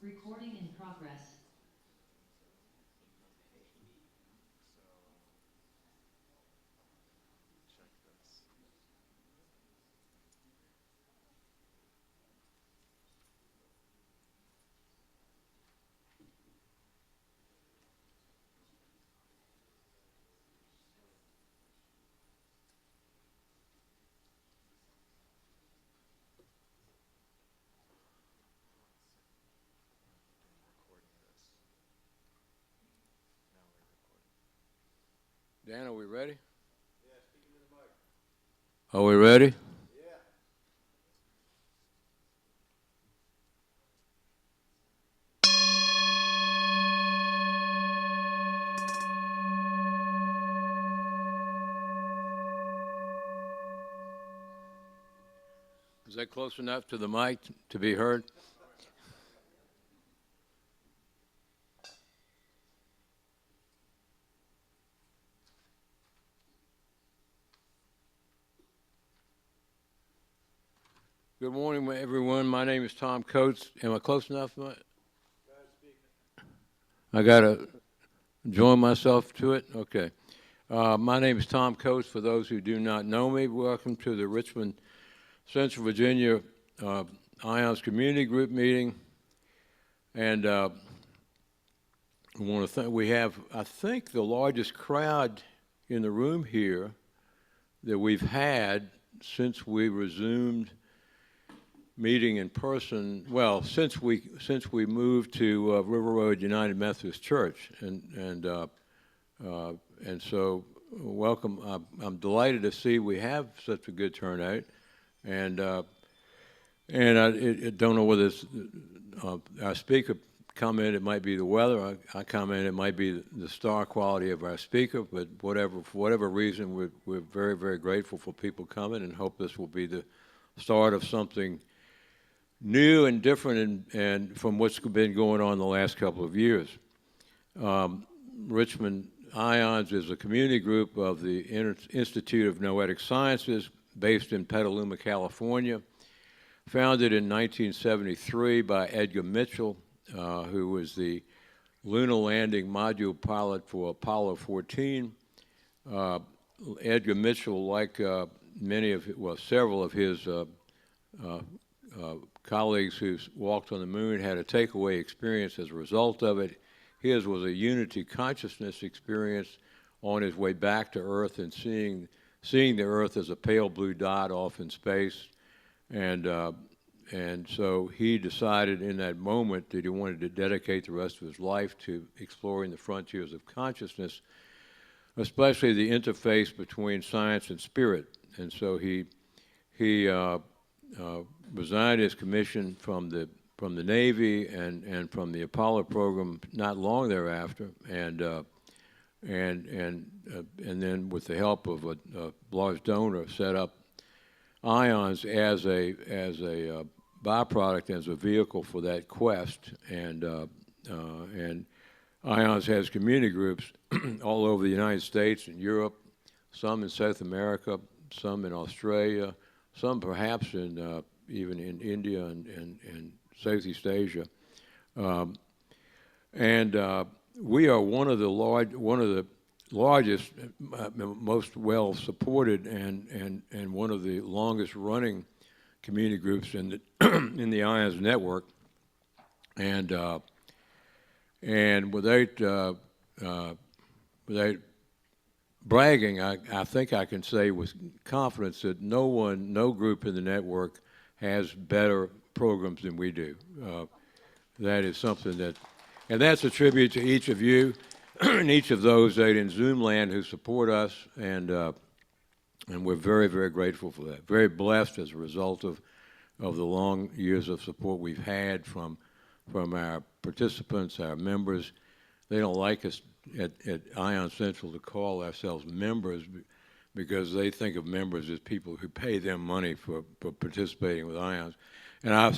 Recording in progress. Dan, are we ready? Yeah, speak into the mic. Are we ready? Yeah. Is that close enough to the mic to be heard? Good morning, everyone. My name is Tom Coates. Am I close enough? I got to join myself to it? Okay. My name is Tom Coates. For those who do not know me, welcome to the Richmond, Central Virginia IONS Community Group meeting. And I want to thank, we have, I think, the largest crowd in the room here that we've had since we resumed meeting in person. Well, since we moved to River Road United Methodist Church, and so welcome. I'm delighted to see we have such a good turnout, and I don't know whether it's our speaker comment. It might be the weather. I comment it might be the star quality of our speaker. But for whatever reason, we're very, very grateful for people coming, and hope this will be the start of something new and different and from what's been going on the last couple of years. Richmond IONS is a community group of the Institute of Noetic Sciences based in Petaluma, California, founded in 1973 by Edgar Mitchell, who was the lunar landing module pilot for Apollo 14. Edgar Mitchell, like several of his colleagues who walked on the moon, had a takeaway experience as a result of it. His was a unity consciousness experience on his way back to Earth and seeing the Earth as a pale blue dot off in space. And so he decided in that moment that he wanted to dedicate the rest of his life to exploring the frontiers of consciousness, especially the interface between science and spirit. And so he resigned his commission from the Navy and from the Apollo program not long thereafter, and then with the help of a large donor, set up IONS as a byproduct, as a vehicle for that quest, and IONS has community groups all over the United States and Europe, some in South America, some in Australia, some perhaps even in India and Southeast Asia, and we are one of the largest, most well supported, and one of the longest running community groups in the in the IONS network, and without bragging, I think I can say with confidence that no group in the network has better programs than we do. That is something and that's a tribute to each of you and each of those out in Zoom land who support us, and we're very, very grateful for that. Very blessed as a result of the long years of support we've had from our participants, our members. They don't like us at ION Central to call ourselves members because they think of members as people who pay them money for participating with IONS. And I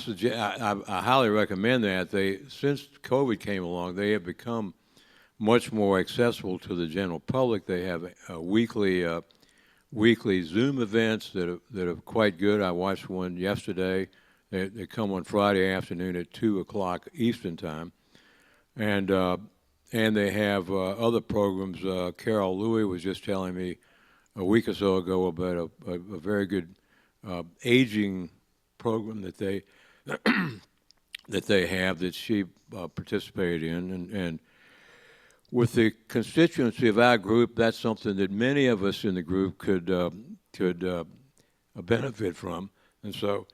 highly recommend that. Since COVID came along, they have become much more accessible to the general public. They have weekly Zoom events that are quite good. I watched one yesterday They come on Friday afternoon at 2 o'clock Eastern time, and they have other programs. Carol Louie was just telling me a week or so ago about a very good aging program that they that they have that she participated in, and with the constituency of our group, that's something that many of us in the group could benefit from, and so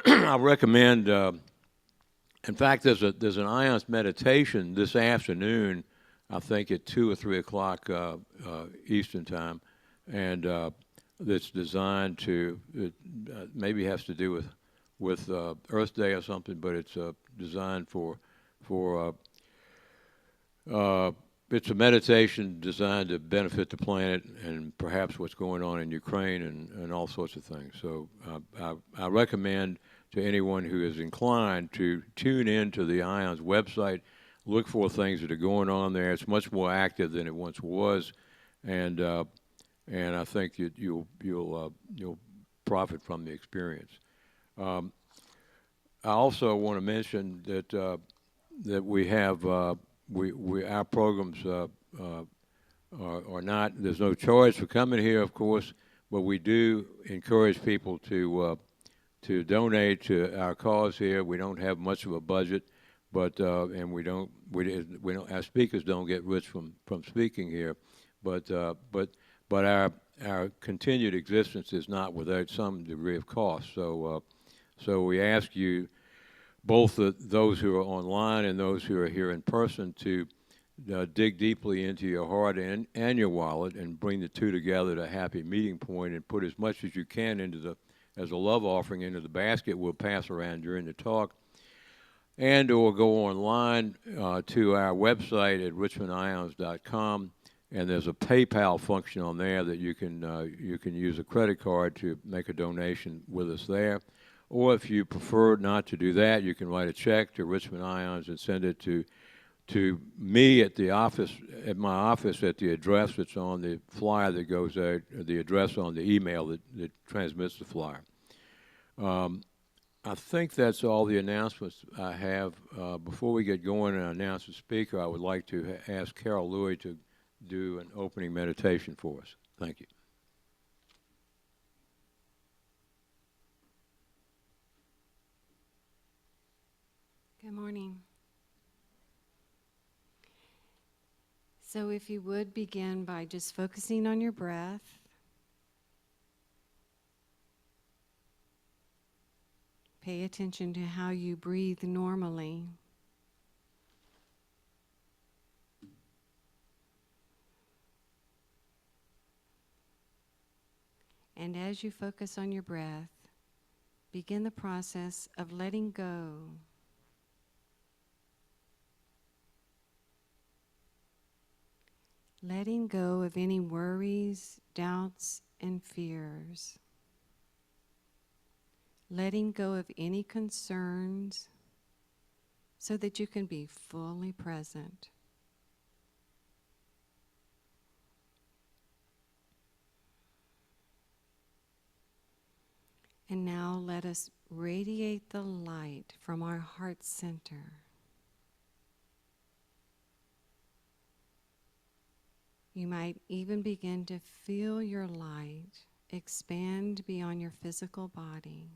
I recommend. In fact, there's an IONS meditation this afternoon, I think at 2 or 3 o'clock Eastern time, and that's designed to it maybe has to do with Earth Day or something, but it's designed for it's a meditation designed to benefit the planet and perhaps what's going on in Ukraine and all sorts of things. So I recommend to anyone who is inclined to tune in to the IONS website, look for things that are going on there. It's much more active than it once was, and I think you'll profit from the experience. I also want to mention that we have our programs are not. There's no charge for coming here, of course, but we do encourage people to donate to our cause here. We don't have much of a budget, but and we don't our speakers don't get rich from speaking here, but our continued existence is not without some degree of cost. So we ask you, both those who are online and those who are here in person, to dig deeply into your heart and your wallet and bring the two together to a happy meeting point, and put as much as you can as a love offering into the basket we'll pass around during the talk, and or go online to our website at richmondions.com, and there's a PayPal function on there that you can use a credit card to make a donation with us there. Or if you prefer not to do that, you can write a check to Richmond Ions and send it to me at the office, at my office, at the address that's on the flyer that goes out, or the address on the email that transmits the flyer. I think that's all the announcements I have. Before we get going and announce the speaker, I would like to ask Carol Louie to do an opening meditation for us. Thank you. Good morning. So if you would begin by just focusing on your breath. Pay attention to how you breathe normally. And as you focus on your breath, begin the process of letting go. Letting go of any worries, doubts, and fears. Letting go of any concerns so that you can be fully present. And now let us radiate the light from our heart center. You might even begin to feel your light expand beyond your physical body.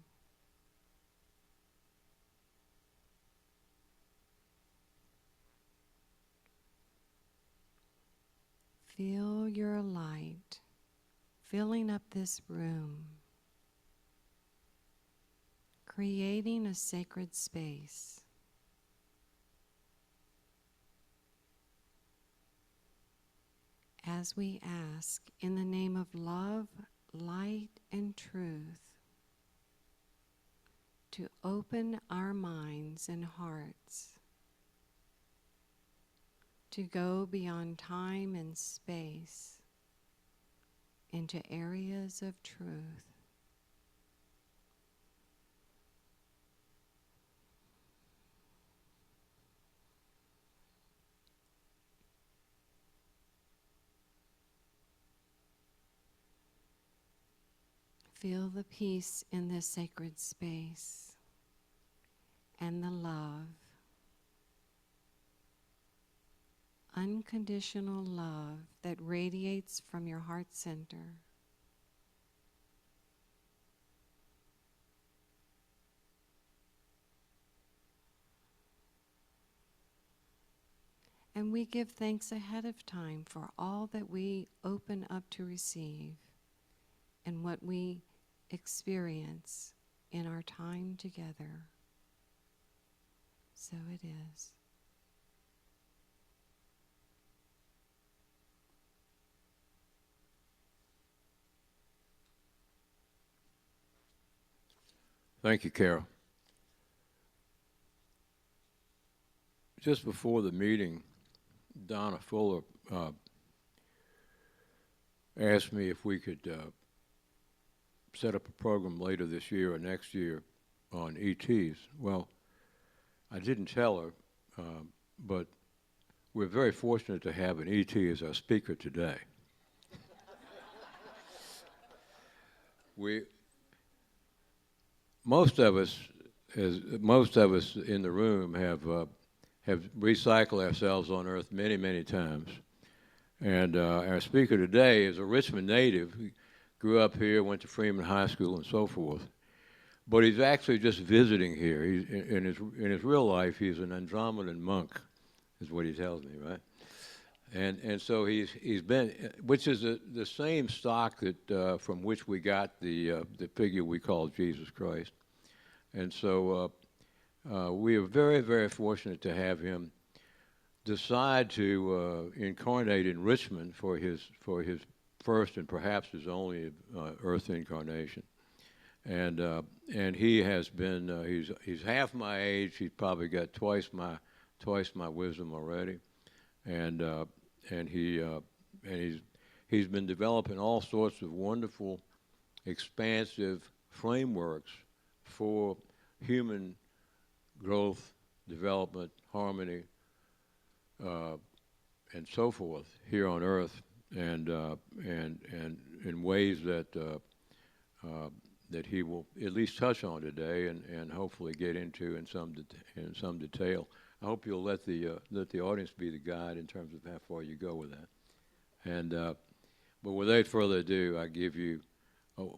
Feel your light filling up this room, creating a sacred space. As we ask in the name of love, light, and truth, to open our minds and hearts, to go beyond time and space into areas of truth. Feel the peace in this sacred space. and the love, unconditional love that radiates from your heart center. And we give thanks ahead of time for all that we open up to receive and what we experience in our time together. So it is. Thank you, Carol. Just before the meeting, Donna Fuller asked me if we could set up a program later this year or next year on ETs. Well, I didn't tell her, but we're very fortunate to have an ET as our speaker today. Most of us in the room have recycled ourselves on Earth many, many times. And our speaker today is a Richmond native. He grew up here, went to Freeman High School, and so forth. But he's actually just visiting here. In his real life, he's an Andromedan monk, is what he tells me, right? And so he's been, which is the same stock that from which we got the figure we call Jesus Christ. And so we are very, very fortunate to have him decide to incarnate in Richmond for his first and perhaps his only Earth incarnation. And he has been he's half my age. He's probably got twice my wisdom already, and he's been developing all sorts of wonderful, expansive frameworks for human growth, development, harmony, and so forth here on Earth, and in ways that that he will at least touch on today, and hopefully get into in some detail. I hope you'll let the audience be the guide in terms of how far you go with that. And but without further ado, I give you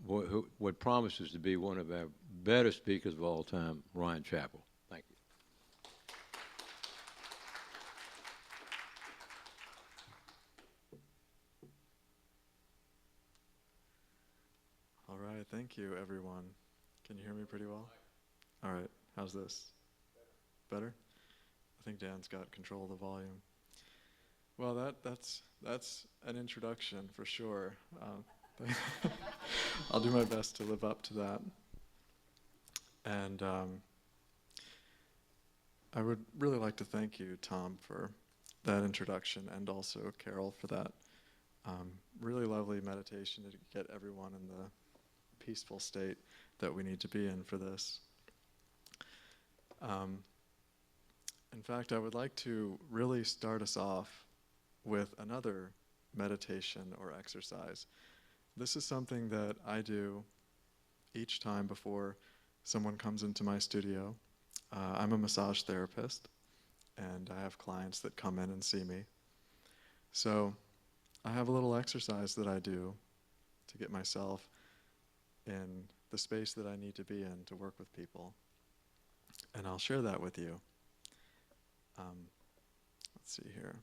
what promises to be one of our better speakers of all time, Ryan Chappell. Thank you. All right, thank you, everyone. Can you hear me pretty well? All right, how's this? Better? I think Dan's got control of the volume. Well, that's an introduction for sure. I'll do my best to live up to that. And I would really like to thank you, Tom, for that introduction, and also Carol for that really lovely meditation to get everyone in the peaceful state that we need to be in for this. In fact, I would like to really start us off with another meditation or exercise. This is something that I do each time before someone comes into my studio. I'm a massage therapist, and I have clients that come in and see me. So I have a little exercise that I do to get myself in the space that I need to be in to work with people. And I'll share that with you. Let's see here.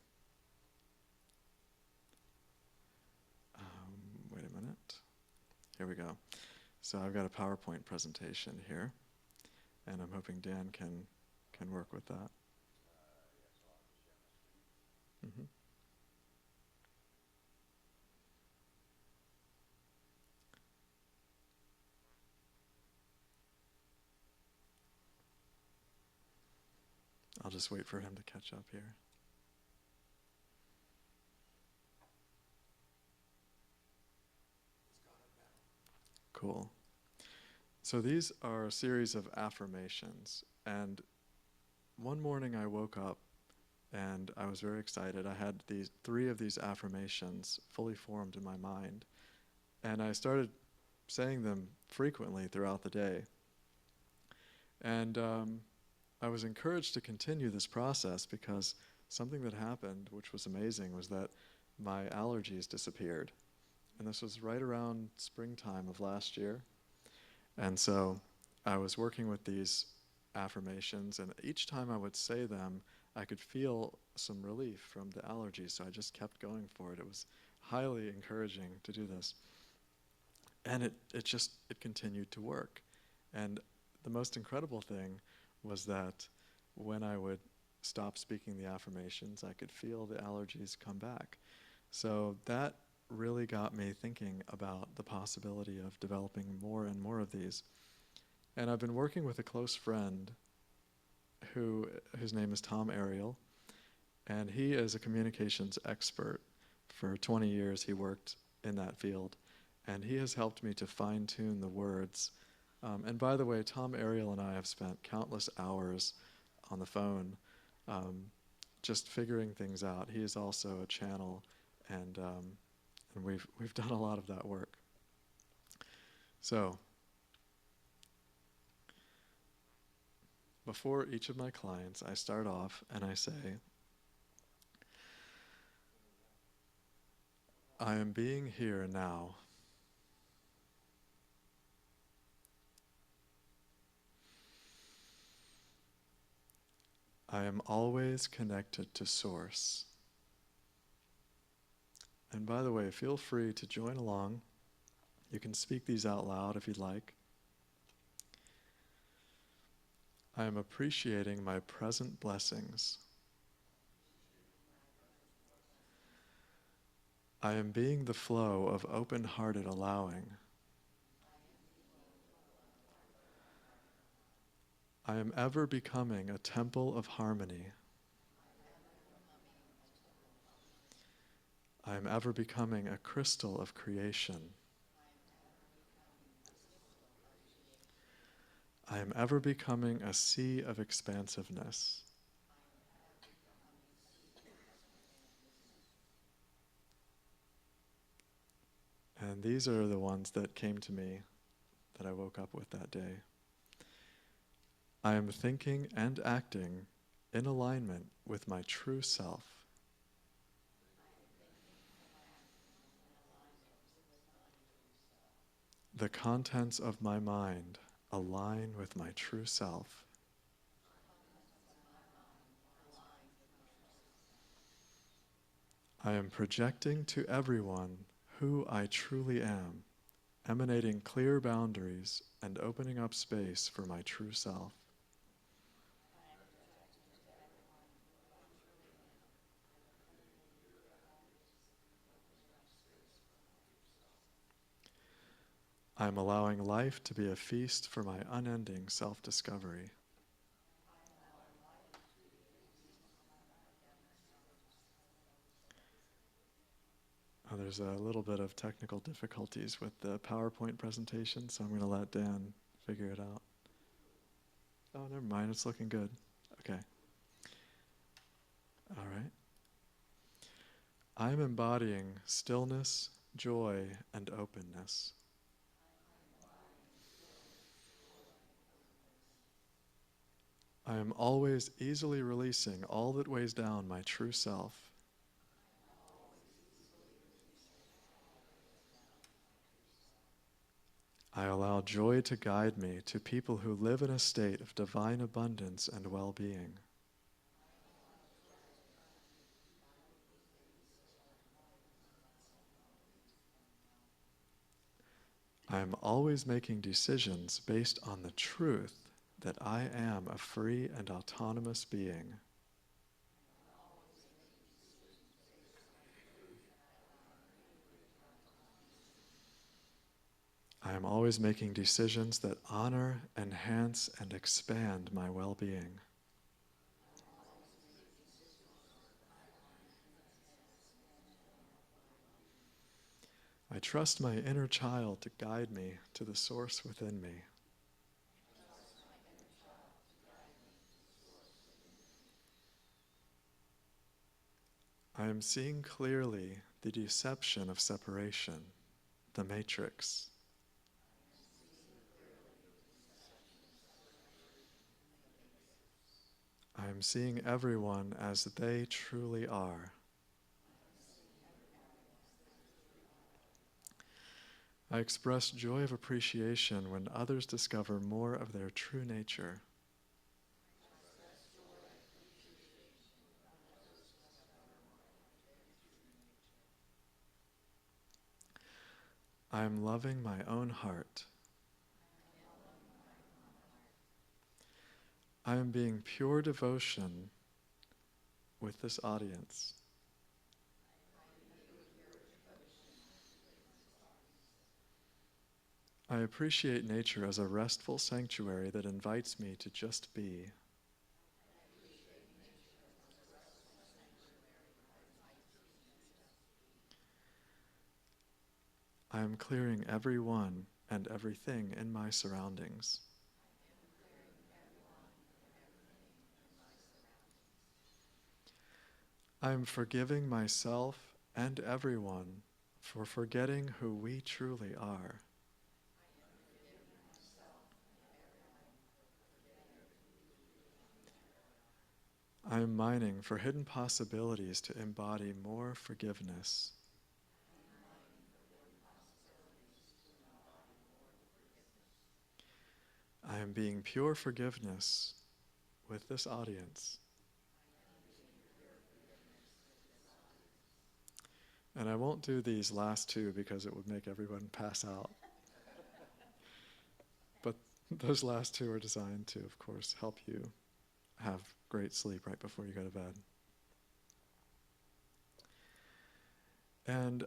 Wait a minute. Here we go. So I've got a PowerPoint presentation here, and I'm hoping Dan can work with that. Mm-hmm. I'll just wait for him to catch up here. Cool. So these are a series of affirmations, and one morning I woke up and I was very excited. I had these 3 of these affirmations fully formed in my mind, and I started saying them frequently throughout the day. And I was encouraged to continue this process because something that happened, which was amazing, was that my allergies disappeared. And this was right around springtime of last year. And so I was working with these affirmations, and each time I would say them, I could feel some relief from the allergies, so I just kept going for it. It was highly encouraging to do this. And it continued to work. And the most incredible thing was that when I would stop speaking the affirmations, I could feel the allergies come back. So that really got me thinking about the possibility of developing more and more of these. And I've been working with a close friend whose name is Tom Ariel, and he is a communications expert. For 20 years he worked in that field, and he has helped me to fine-tune the words. And by the way, Tom Ariel and I have spent countless hours on the phone just figuring things out. He is also a channel, and we've done a lot of that work. So, before each of my clients, I start off and I say, I am being here now. I am always connected to Source. And by the way, feel free to join along. You can speak these out loud if you'd like. I am appreciating my present blessings. I am being the flow of open-hearted allowing. I am ever becoming a temple of harmony. I am ever becoming a crystal of creation. I am ever becoming a sea of expansiveness. And these are the ones that came to me that I woke up with that day. I am thinking and acting in alignment with my true self. The contents of my mind align with my true self. I am projecting to everyone who I truly am, emanating clear boundaries and opening up space for my true self. I am allowing life to be a feast for my unending self-discovery. Oh, there's a little bit of technical difficulties with the PowerPoint presentation, so I'm going to let Dan figure it out. Oh, never mind, it's looking good. Okay. All right. I'm embodying stillness, joy, and openness. I am always easily releasing all that weighs down my true self. I allow joy to guide me to people who live in a state of divine abundance and well-being. I am always making decisions based on the truth that I am a free and autonomous being. I am always making decisions that honor, enhance, and expand my well-being. I trust my inner child to guide me to the source within me. I am seeing clearly the deception of separation, the matrix. I am seeing everyone as they truly are. I express joy of appreciation when others discover more of their true nature. I am loving my own heart. I am being pure devotion with this audience. I appreciate nature as a restful sanctuary that invites me to just be. I am clearing everyone and everything in my surroundings. I am forgiving myself and everyone for forgetting who we truly are. I am mining for hidden possibilities to embody more forgiveness. I am being pure forgiveness with this audience. And I won't do these last two because it would make everyone pass out. But those last two are designed to, of course, help you have great sleep right before you go to bed. And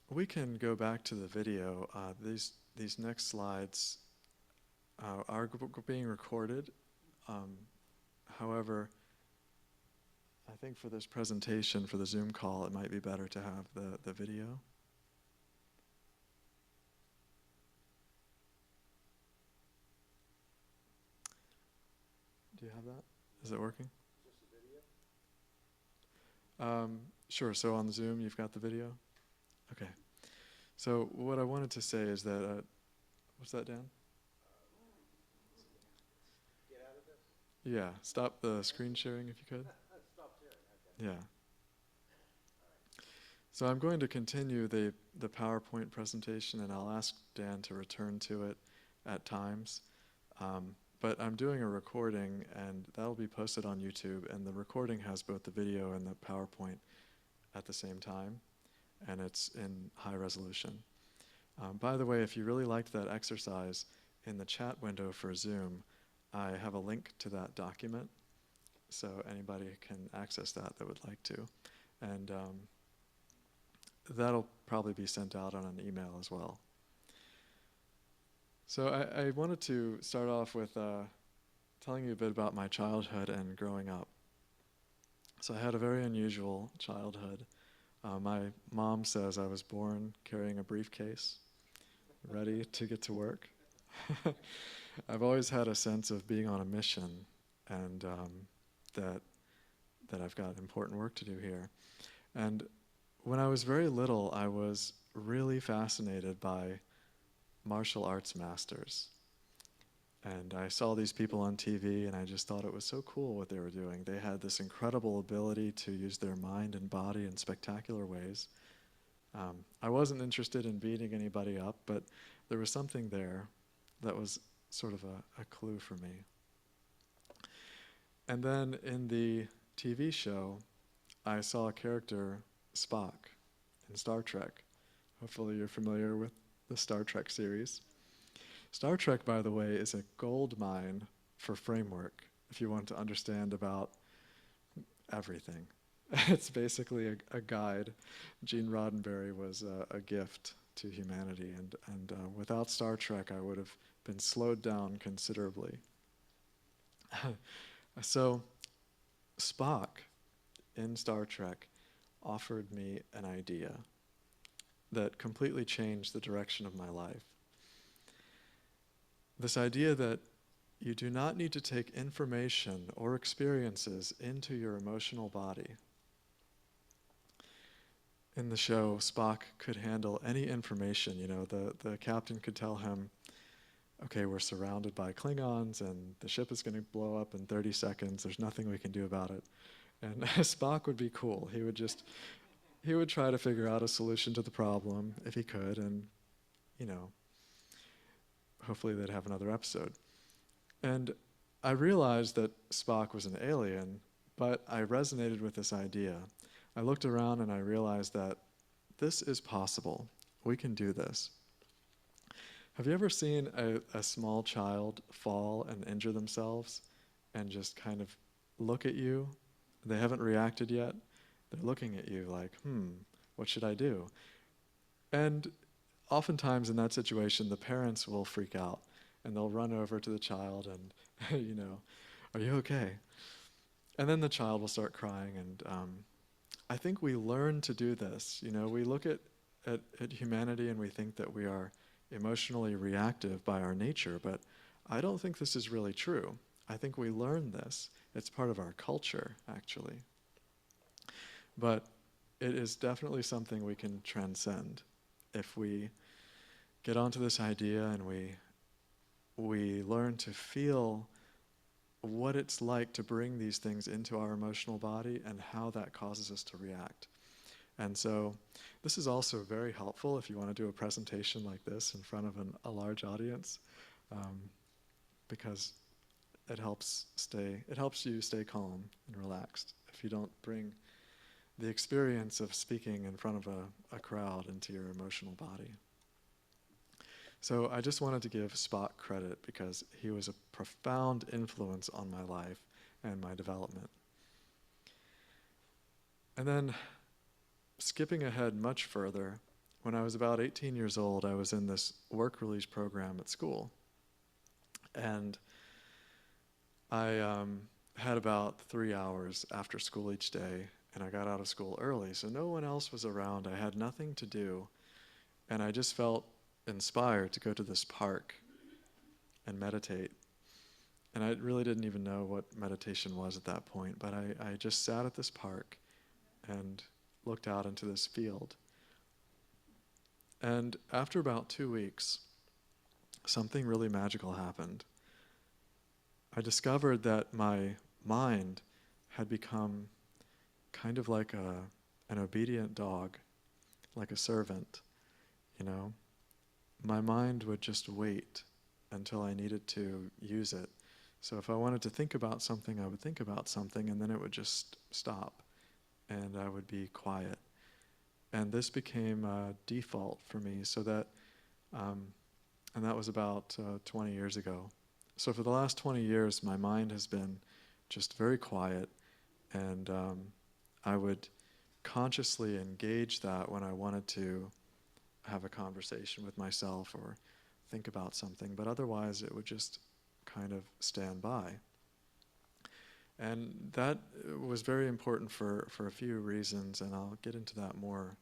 we can go back to the video. These next slides are being recorded. However, I think for this presentation, for the Zoom call, it might be better to have the video. Do you have that? Is it working? Just the video? Sure, so on Zoom you've got the video? Okay. So what I wanted to say is that, what's that, Dan? Get out of this? Yeah, stop the screen sharing if you could. Stop sharing, okay. Yeah. So I'm going to continue the PowerPoint presentation, and I'll ask Dan to return to it at times. But I'm doing a recording, and that'll be posted on YouTube, and the recording has both the video and the PowerPoint at the same time, and it's in high resolution. By the way, if you really liked that exercise, in the chat window for Zoom, I have a link to that document, so anybody can access that would like to. And that'll probably be sent out on an email as well. So I wanted to start off with telling you a bit about my childhood and growing up. So I had a very unusual childhood. My mom says I was born carrying a briefcase, ready to get to work. I've always had a sense of being on a mission, and that I've got important work to do here. And when I was very little, I was really fascinated by martial arts masters. And I saw these people on TV, and I just thought it was so cool what they were doing. They had this incredible ability to use their mind and body in spectacular ways. I wasn't interested in beating anybody up, but there was something there that was sort of a clue for me. And then in the TV show, I saw a character, Spock, in Star Trek. Hopefully you're familiar with the Star Trek series. Star Trek, by the way, is a gold mine for framework if you want to understand about everything. It's basically a guide. Gene Roddenberry was a gift to humanity, and without Star Trek, I would have been slowed down considerably. So Spock in Star Trek offered me an idea that completely changed the direction of my life. This idea that you do not need to take information or experiences into your emotional body. In the show, Spock could handle any information. You know, the captain could tell him, okay, we're surrounded by Klingons and the ship is going to blow up in 30 seconds. There's nothing we can do about it. And Spock would be cool. He would try to figure out a solution to the problem if he could, and, you know, hopefully they'd have another episode. And I realized that Spock was an alien, but I resonated with this idea. I looked around and I realized that this is possible. We can do this. Have you ever seen a small child fall and injure themselves and just kind of look at you? They haven't reacted yet. They're looking at you like, what should I do? And oftentimes in that situation, the parents will freak out and they'll run over to the child and, you know, are you okay? And then the child will start crying. And I think we learn to do this. You know, we look at humanity and we think that we are emotionally reactive by our nature, but I don't think this is really true. I think we learn this. It's part of our culture, actually. But it is definitely something we can transcend if we get onto this idea and we learn to feel what it's like to bring these things into our emotional body and how that causes us to react. And so this is also very helpful if you want to do a presentation like this in front of a large audience, because it helps you stay calm and relaxed if you don't bring the experience of speaking in front of a crowd into your emotional body. So I just wanted to give Spock credit because he was a profound influence on my life and my development. And then skipping ahead much further, when I was about 18 years old, I was in this work release program at school. And I had about 3 hours after school each day, and I got out of school early, so no one else was around. I had nothing to do, and I just felt inspired to go to this park and meditate. And I really didn't even know what meditation was at that point, but I just sat at this park and looked out into this field. And after about 2 weeks, something really magical happened. I discovered that my mind had become kind of like an obedient dog, like a servant, you know. My mind would just wait until I needed to use it. So if I wanted to think about something, I would think about something, and then it would just stop, and I would be quiet. And this became a default for me, so that, and that was about 20 years ago. So for the last 20 years, my mind has been just very quiet, and I would consciously engage that when I wanted to have a conversation with myself or think about something, but otherwise it would just kind of stand by. And that was very important for a few reasons, and I'll get into that more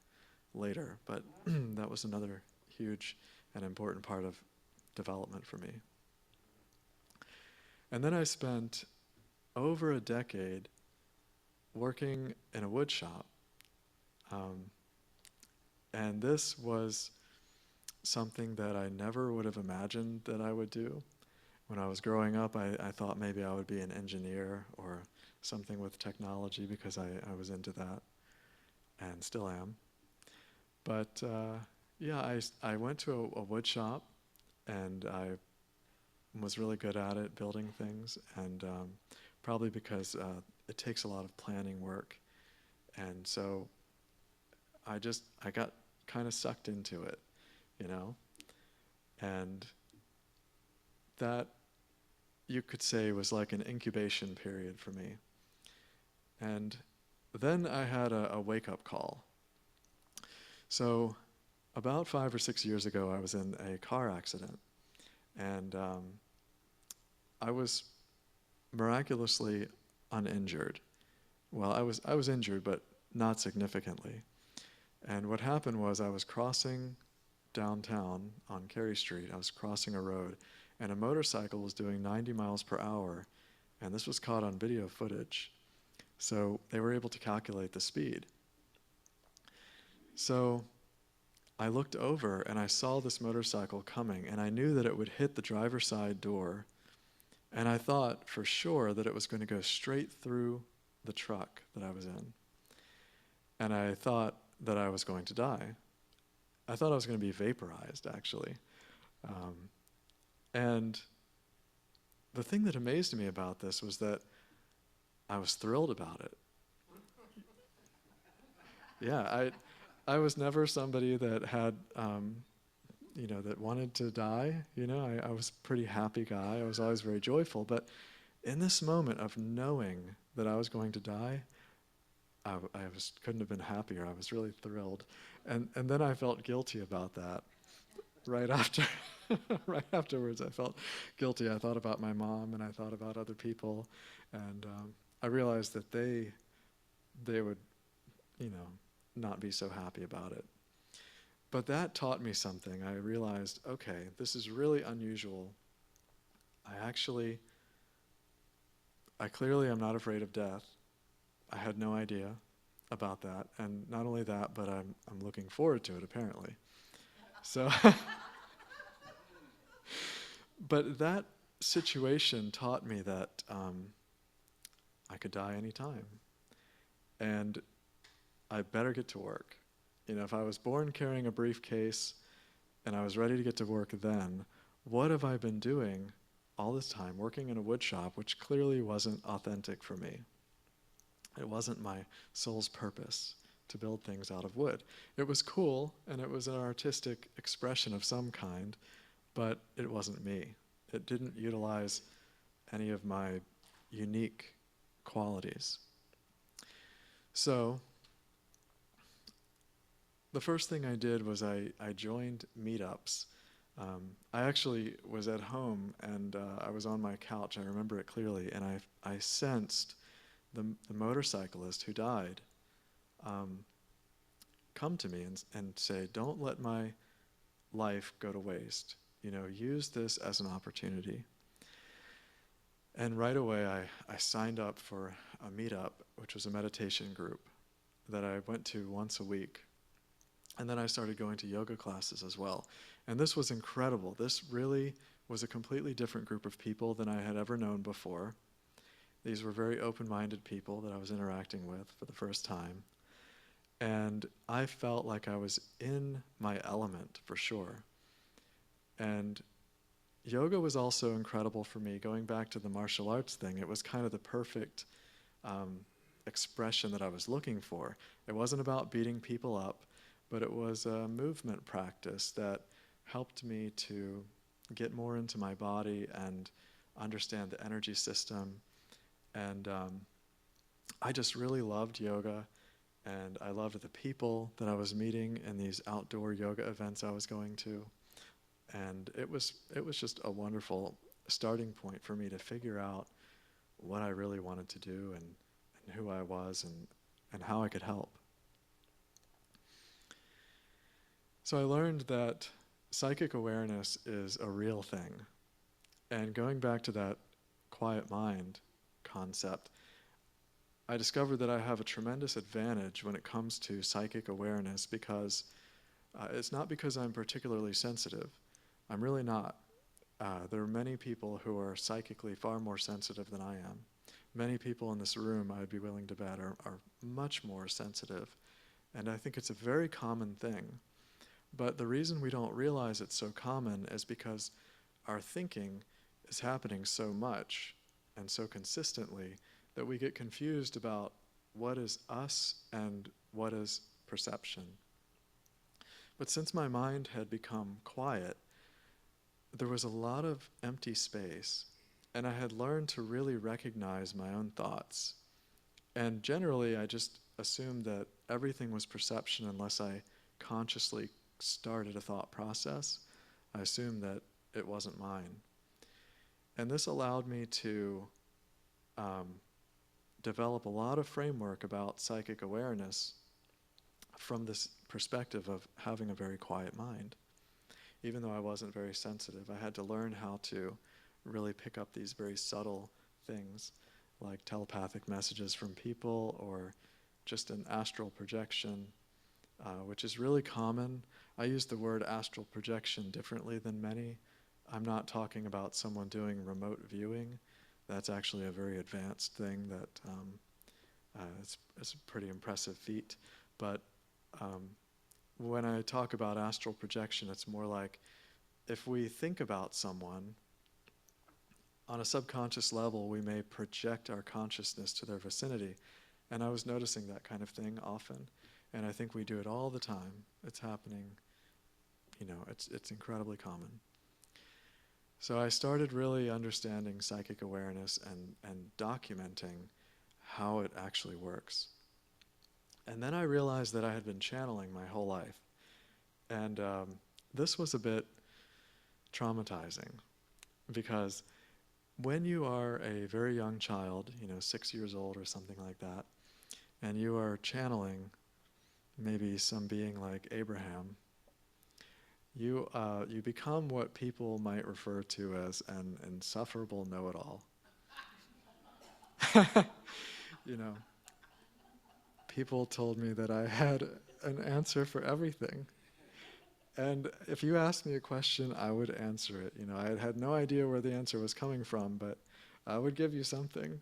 later, but that was another huge and important part of development for me. And then I spent over a decade working in a wood shop. And this was something that I never would have imagined that I would do. When I was growing up, I thought maybe I would be an engineer or something with technology because I was into that and still am. But yeah, I went to a wood shop and I was really good at it, building things, and probably because it takes a lot of planning work. And so I got kind of sucked into it, you know? And that, you could say, was like an incubation period for me. And then I had a wake-up call. So about 5 or 6 years ago, I was in a car accident. And I was miraculously uninjured. Well, I was injured, but not significantly. And what happened was I was crossing downtown on Cary Street. I was crossing a road, and a motorcycle was doing 90 miles per hour, and this was caught on video footage. So they were able to calculate the speed. So I looked over and I saw this motorcycle coming, and I knew that it would hit the driver's side door, and I thought for sure that it was going to go straight through the truck that I was in. And I thought that I was going to die. I thought I was going to be vaporized, actually. And the thing that amazed me about this was that I was thrilled about it. Yeah, I was never somebody that had, that wanted to die. I was a pretty happy guy. I was always very joyful. But in this moment of knowing that I was going to die, I couldn't have been happier. I was really thrilled. And then I felt guilty about that. Right afterwards, I felt guilty. I thought about my mom, and I thought about other people, and I realized that they would, not be so happy about it. But that taught me something. I realized, okay, this is really unusual. I clearly am not afraid of death. I had no idea about that, and not only that, but I'm looking forward to it, apparently. So, but that situation taught me that I could die anytime, and I better get to work. If I was born carrying a briefcase and I was ready to get to work then, what have I been doing all this time, working in a wood shop, which clearly wasn't authentic for me? It wasn't my soul's purpose to build things out of wood. It was cool, and it was an artistic expression of some kind, but it wasn't me. It didn't utilize any of my unique qualities. So, the first thing I did was I joined meetups. I actually was at home, and I was on my couch. I remember it clearly, and I sensed the motorcyclist who died come to me and say, "Don't let my life go to waste. Use this as an opportunity." And right away, I signed up for a meetup, which was a meditation group that I went to once a week. And then I started going to yoga classes as well. And this was incredible. This really was a completely different group of people than I had ever known before. These were very open-minded people that I was interacting with for the first time. And I felt like I was in my element, for sure. And yoga was also incredible for me. Going back to the martial arts thing, it was kind of the perfect expression that I was looking for. It wasn't about beating people up, but it was a movement practice that helped me to get more into my body and understand the energy system. And I just really loved yoga, and I loved the people that I was meeting in these outdoor yoga events I was going to. And it was just a wonderful starting point for me to figure out what I really wanted to do and who I was and how I could help. So I learned that psychic awareness is a real thing. And going back to that quiet mind concept, I discovered that I have a tremendous advantage when it comes to psychic awareness because it's not because I'm particularly sensitive. I'm really not. There are many people who are psychically far more sensitive than I am. Many people in this room, I'd be willing to bet, are much more sensitive. And I think it's a very common thing. But the reason we don't realize it's so common is because our thinking is happening so much and so consistently that we get confused about what is us and what is perception. But since my mind had become quiet, there was a lot of empty space, and I had learned to really recognize my own thoughts. And generally, I just assumed that everything was perception unless I consciously started a thought process. I assumed that it wasn't mine. And this allowed me to develop a lot of framework about psychic awareness from this perspective of having a very quiet mind. Even though I wasn't very sensitive, I had to learn how to really pick up these very subtle things, like telepathic messages from people or just an astral projection, which is really common. I use the word astral projection differently than many. I'm not talking about someone doing remote viewing. That's actually a very advanced thing that it's a pretty impressive feat. But when I talk about astral projection, it's more like if we think about someone, on a subconscious level, we may project our consciousness to their vicinity. And I was noticing that kind of thing often. And I think we do it all the time. It's happening, it's incredibly common. So I started really understanding psychic awareness and documenting how it actually works. And then I realized that I had been channeling my whole life. And this was a bit traumatizing, because when you are a very young child, 6 years old or something like that, and you are channeling maybe some being like Abraham, you become what people might refer to as an insufferable know-it-all. People told me that I had an answer for everything. And if you asked me a question, I would answer it. I had no idea where the answer was coming from, but I would give you something.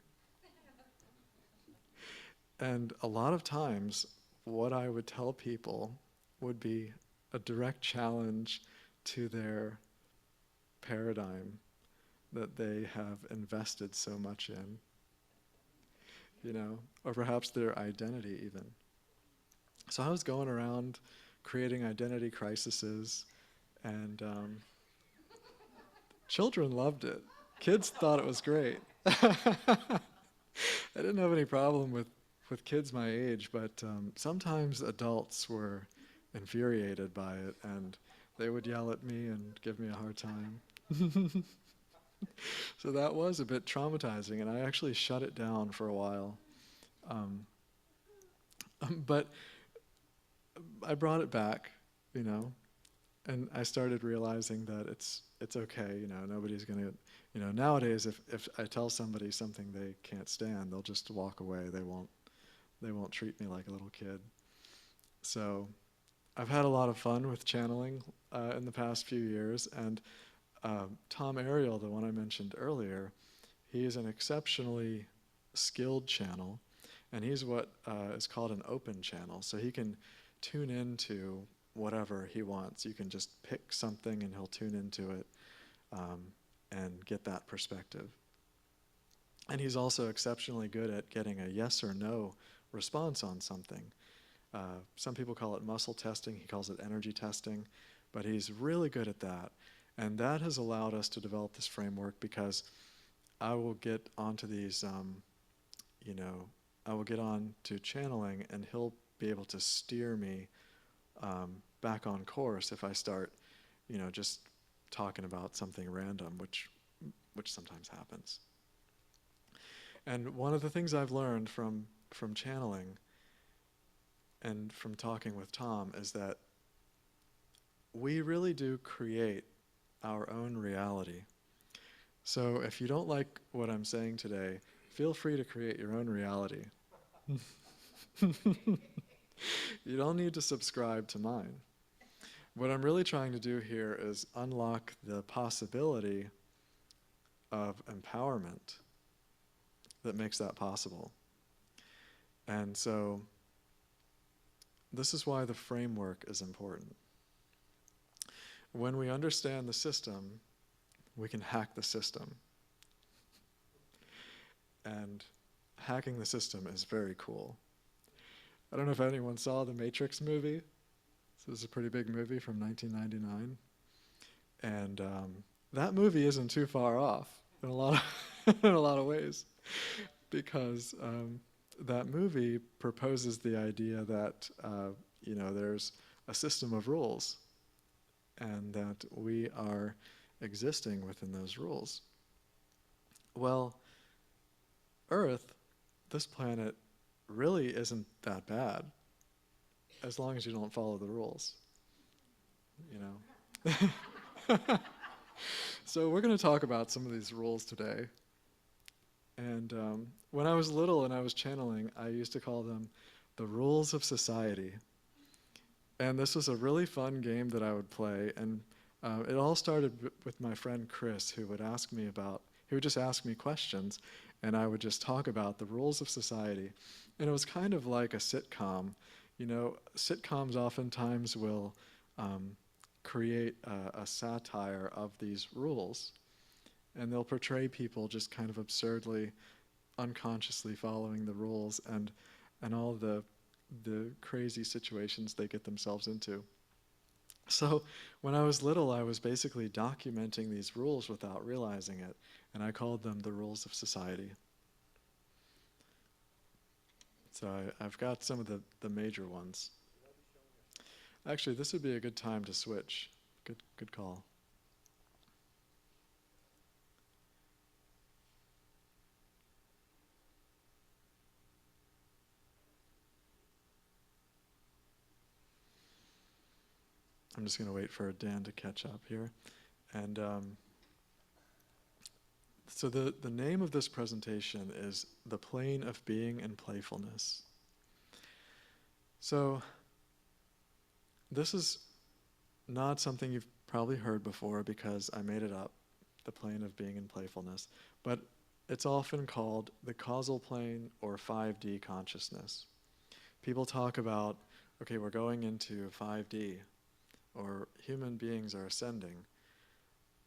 And a lot of times, what I would tell people would be a direct challenge to their paradigm that they have invested so much in, or perhaps their identity even. So I was going around creating identity crises, and children loved it. Kids thought it was great. I didn't have any problem with kids my age, but sometimes adults were infuriated by it, and they would yell at me and give me a hard time. So that was a bit traumatizing, and I actually shut it down for a while. But I brought it back, and I started realizing that it's okay, nobody's gonna, nowadays if I tell somebody something they can't stand, they'll just walk away. They won't treat me like a little kid. So I've had a lot of fun with channeling in the past few years, and Tom Ariel, the one I mentioned earlier, he is an exceptionally skilled channel, and he's what is called an open channel. So he can tune into whatever he wants. You can just pick something and he'll tune into it and get that perspective. And he's also exceptionally good at getting a yes or no response on something. Some people call it muscle testing, he calls it energy testing, but he's really good at that. And that has allowed us to develop this framework, because I will get onto these, I will get on to channeling, and he'll be able to steer me back on course if I start, just talking about something random, which sometimes happens. And one of the things I've learned from channeling and from talking with Tom is that we really do create our own reality. So if you don't like what I'm saying today, feel free to create your own reality. You don't need to subscribe to mine. What I'm really trying to do here is unlock the possibility of empowerment that makes that possible. And so this is why the framework is important. When we understand the system, we can hack the system. And hacking the system is very cool. I don't know if anyone saw the Matrix movie. This is a pretty big movie from 1999. And that movie isn't too far off in a lot of ways, because that movie proposes the idea that there's a system of rules, and that we are existing within those rules. Well, Earth, this planet, really isn't that bad, as long as you don't follow the rules, So we're going to talk about some of these rules today. And when I was little and I was channeling, I used to call them the rules of society. And this was a really fun game that I would play. And it all started with my friend Chris, who would just ask me questions, and I would just talk about the rules of society. And it was kind of like a sitcom. You know, sitcoms oftentimes will create a satire of these rules, and they'll portray people just kind of absurdly, unconsciously following the rules and all the crazy situations they get themselves into. So when I was little, I was basically documenting these rules without realizing it, and I called them the rules of society. So I've got some of the major ones. Actually, this would be a good time to switch. Good call. I'm just going to wait for Dan to catch up here. And so the name of this presentation is The Plane of Being and Playfulness. So this is not something you've probably heard before because I made it up, the plane of being and playfulness. But it's often called the causal plane or 5D consciousness. People talk about, okay, we're going into 5D, or human beings are ascending.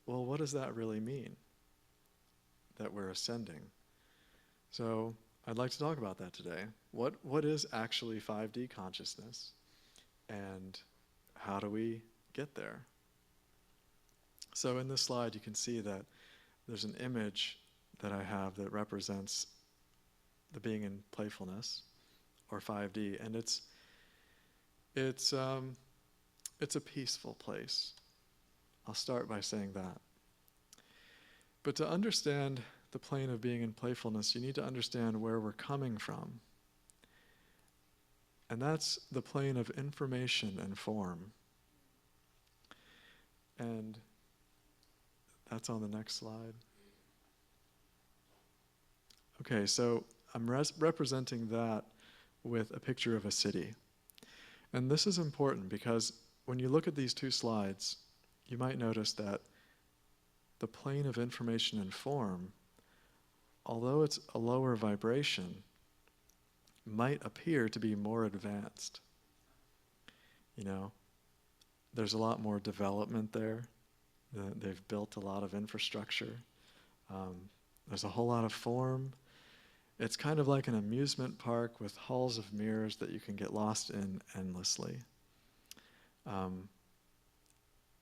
Well, what does that really mean, that we're ascending? So I'd like to talk about that today. What is actually 5D consciousness, and how do we get there? So in this slide, you can see that there's an image that I have that represents the being in playfulness, or 5D, and it's a peaceful place. I'll start by saying that. But to understand the plane of being in playfulness, you need to understand where we're coming from. And that's the plane of information and form. And that's on the next slide. Okay, so I'm representing that with a picture of a city. And this is important because when you look at these two slides, you might notice that the plane of information and form, although it's a lower vibration, might appear to be more advanced. You know, there's a lot more development there. They've built a lot of infrastructure. There's a whole lot of form. It's kind of like an amusement park with halls of mirrors that you can get lost in endlessly.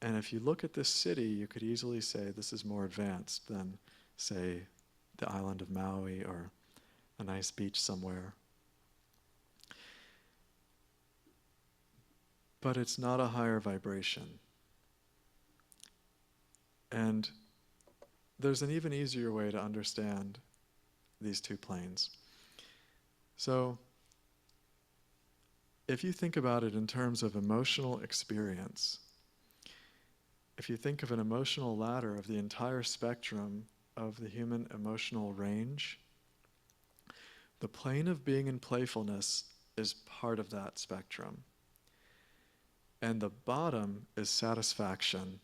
And if you look at this city, you could easily say this is more advanced than, say, the island of Maui or a nice beach somewhere. But it's not a higher vibration. And there's an even easier way to understand these two planes. So if you think about it in terms of emotional experience, if you think of an emotional ladder of the entire spectrum of the human emotional range, the plane of being in playfulness is part of that spectrum. And the bottom is satisfaction.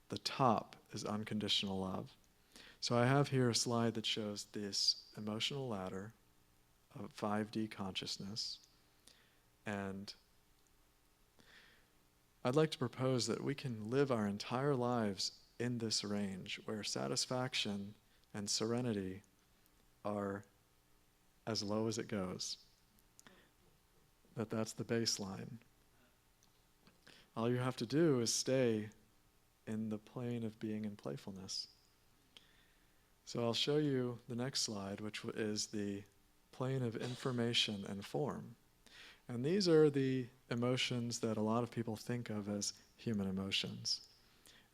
The top is unconditional love. So I have here a slide that shows this emotional ladder of 5D consciousness. And I'd like to propose that we can live our entire lives in this range where satisfaction and serenity are as low as it goes. That's the baseline. All you have to do is stay in the plane of being in playfulness. So I'll show you the next slide, which is the plane of information and form. And these are the emotions that a lot of people think of as human emotions.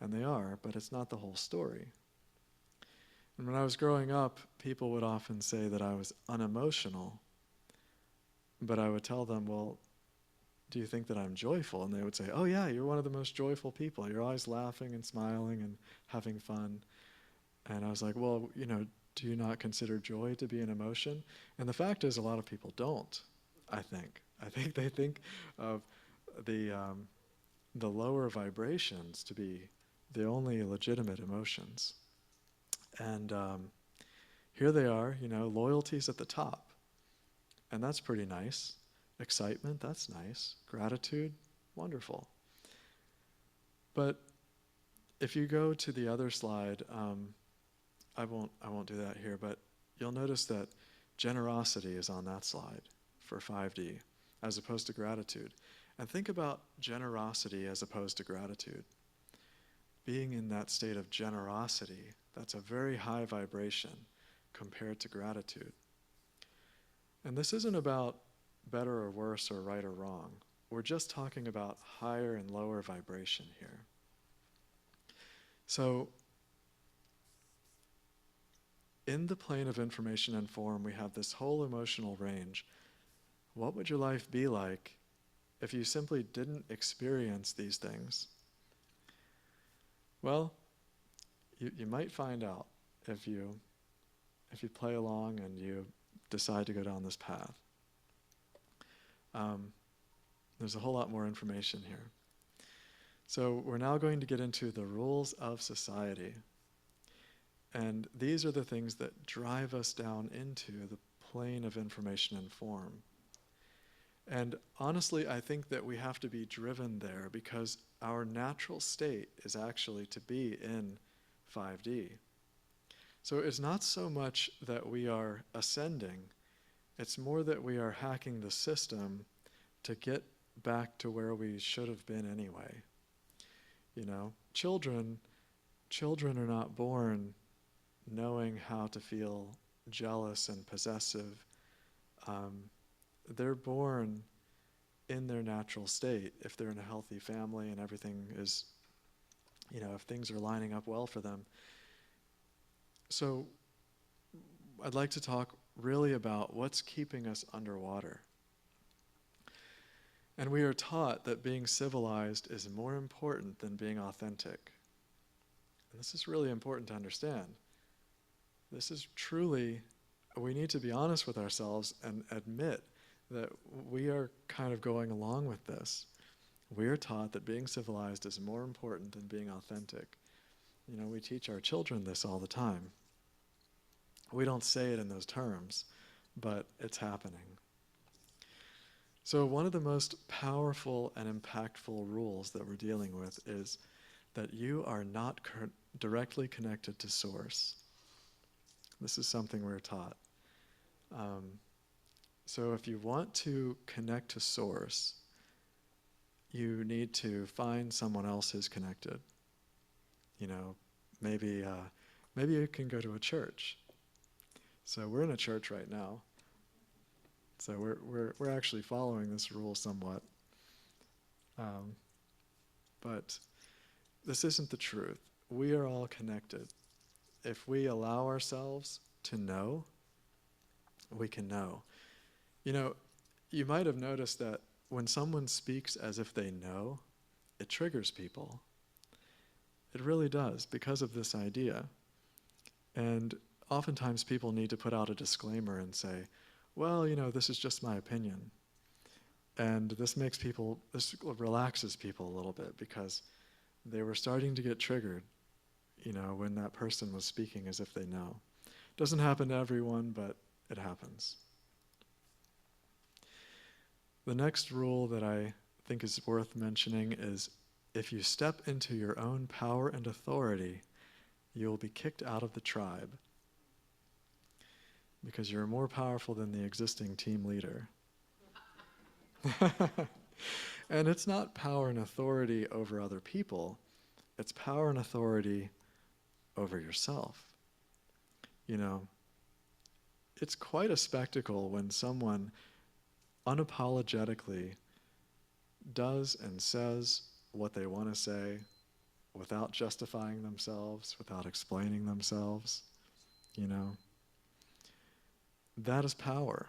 And they are, but it's not the whole story. And when I was growing up, people would often say that I was unemotional. But I would tell them, well, do you think that I'm joyful? And they would say, oh yeah, you're one of the most joyful people. You're always laughing and smiling and having fun. And I was like, well, do you not consider joy to be an emotion? And the fact is, a lot of people don't, I think. I think they think of the lower vibrations to be the only legitimate emotions. And here they are, loyalty's at the top. And that's pretty nice. Excitement, that's nice. Gratitude, wonderful. But if you go to the other slide, I won't do that here, but you'll notice that generosity is on that slide for 5D, as opposed to gratitude. And think about generosity as opposed to gratitude. Being in that state of generosity, that's a very high vibration compared to gratitude. And this isn't about better or worse or right or wrong. We're just talking about higher and lower vibration here. So, in the plane of information and form, we have this whole emotional range. What would your life be like if you simply didn't experience these things? Well, you might find out if you play along and you decide to go down this path. There's a whole lot more information here. So we're now going to get into the rules of society. And these are the things that drive us down into the plane of information and form. And honestly, I think that we have to be driven there because our natural state is actually to be in 5D. So it's not so much that we are ascending, it's more that we are hacking the system to get back to where we should have been anyway. Children are not born knowing how to feel jealous and possessive. They're born in their natural state if they're in a healthy family and everything is, if things are lining up well for them. So I'd like to talk really about what's keeping us underwater. And we are taught that being civilized is more important than being authentic. And this is really important to understand. This is truly, we need to be honest with ourselves and admit that we are kind of going along with this. We are taught that being civilized is more important than being authentic. We teach our children this all the time. We don't say it in those terms, but it's happening. So one of the most powerful and impactful rules that we're dealing with is that you are not directly connected to source. This is something we're taught. So if you want to connect to source, you need to find someone else who's connected. Maybe you can go to a church. So we're in a church right now. So we're actually following this rule somewhat. But this isn't the truth. We are all connected. If we allow ourselves to know, we can know. You might have noticed that when someone speaks as if they know, it triggers people. It really does, because of this idea. And oftentimes people need to put out a disclaimer and say, well, this is just my opinion. And this relaxes people a little bit because they were starting to get triggered, when that person was speaking as if they know. Doesn't happen to everyone, but it happens. The next rule that I think is worth mentioning is if you step into your own power and authority, you will be kicked out of the tribe because you're more powerful than the existing team leader. And it's not power and authority over other people, it's power and authority over yourself. It's quite a spectacle when someone unapologetically does and says what they want to say without justifying themselves, without explaining themselves. That is power.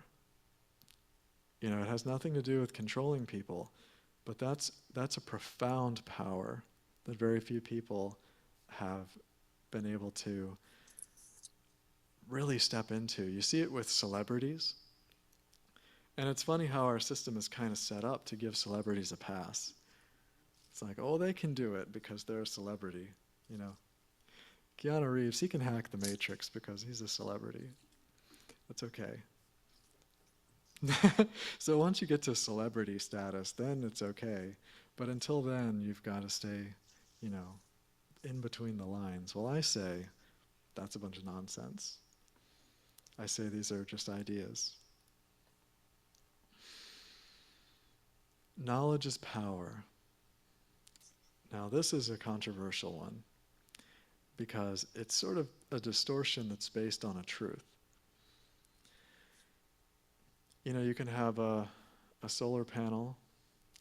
It has nothing to do with controlling people, but that's a profound power that very few people have been able to really step into. You see it with celebrities. And it's funny how our system is kind of set up to give celebrities a pass. It's like, oh, they can do it because they're a celebrity, you know. Keanu Reeves, he can hack the Matrix because he's a celebrity. That's okay. So once you get to celebrity status, then it's okay. But until then, you've got to stay, you know, in between the lines. Well, I say that's a bunch of nonsense. I say these are just ideas. Knowledge is power. Now, this is a controversial one because it's sort of a distortion that's based on a truth. You know, you can have a solar panel,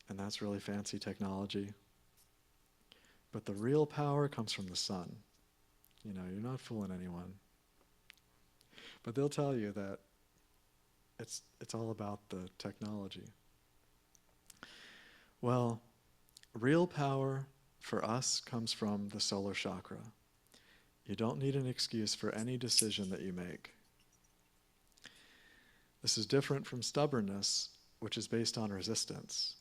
and that's really fancy technology. But the real power comes from the sun. You know, you're not fooling anyone. But they'll tell you that it's all about the technology. Well, real power for us comes from the solar chakra. You don't need an excuse for any decision that you make. This is different from stubbornness, which is based on resistance.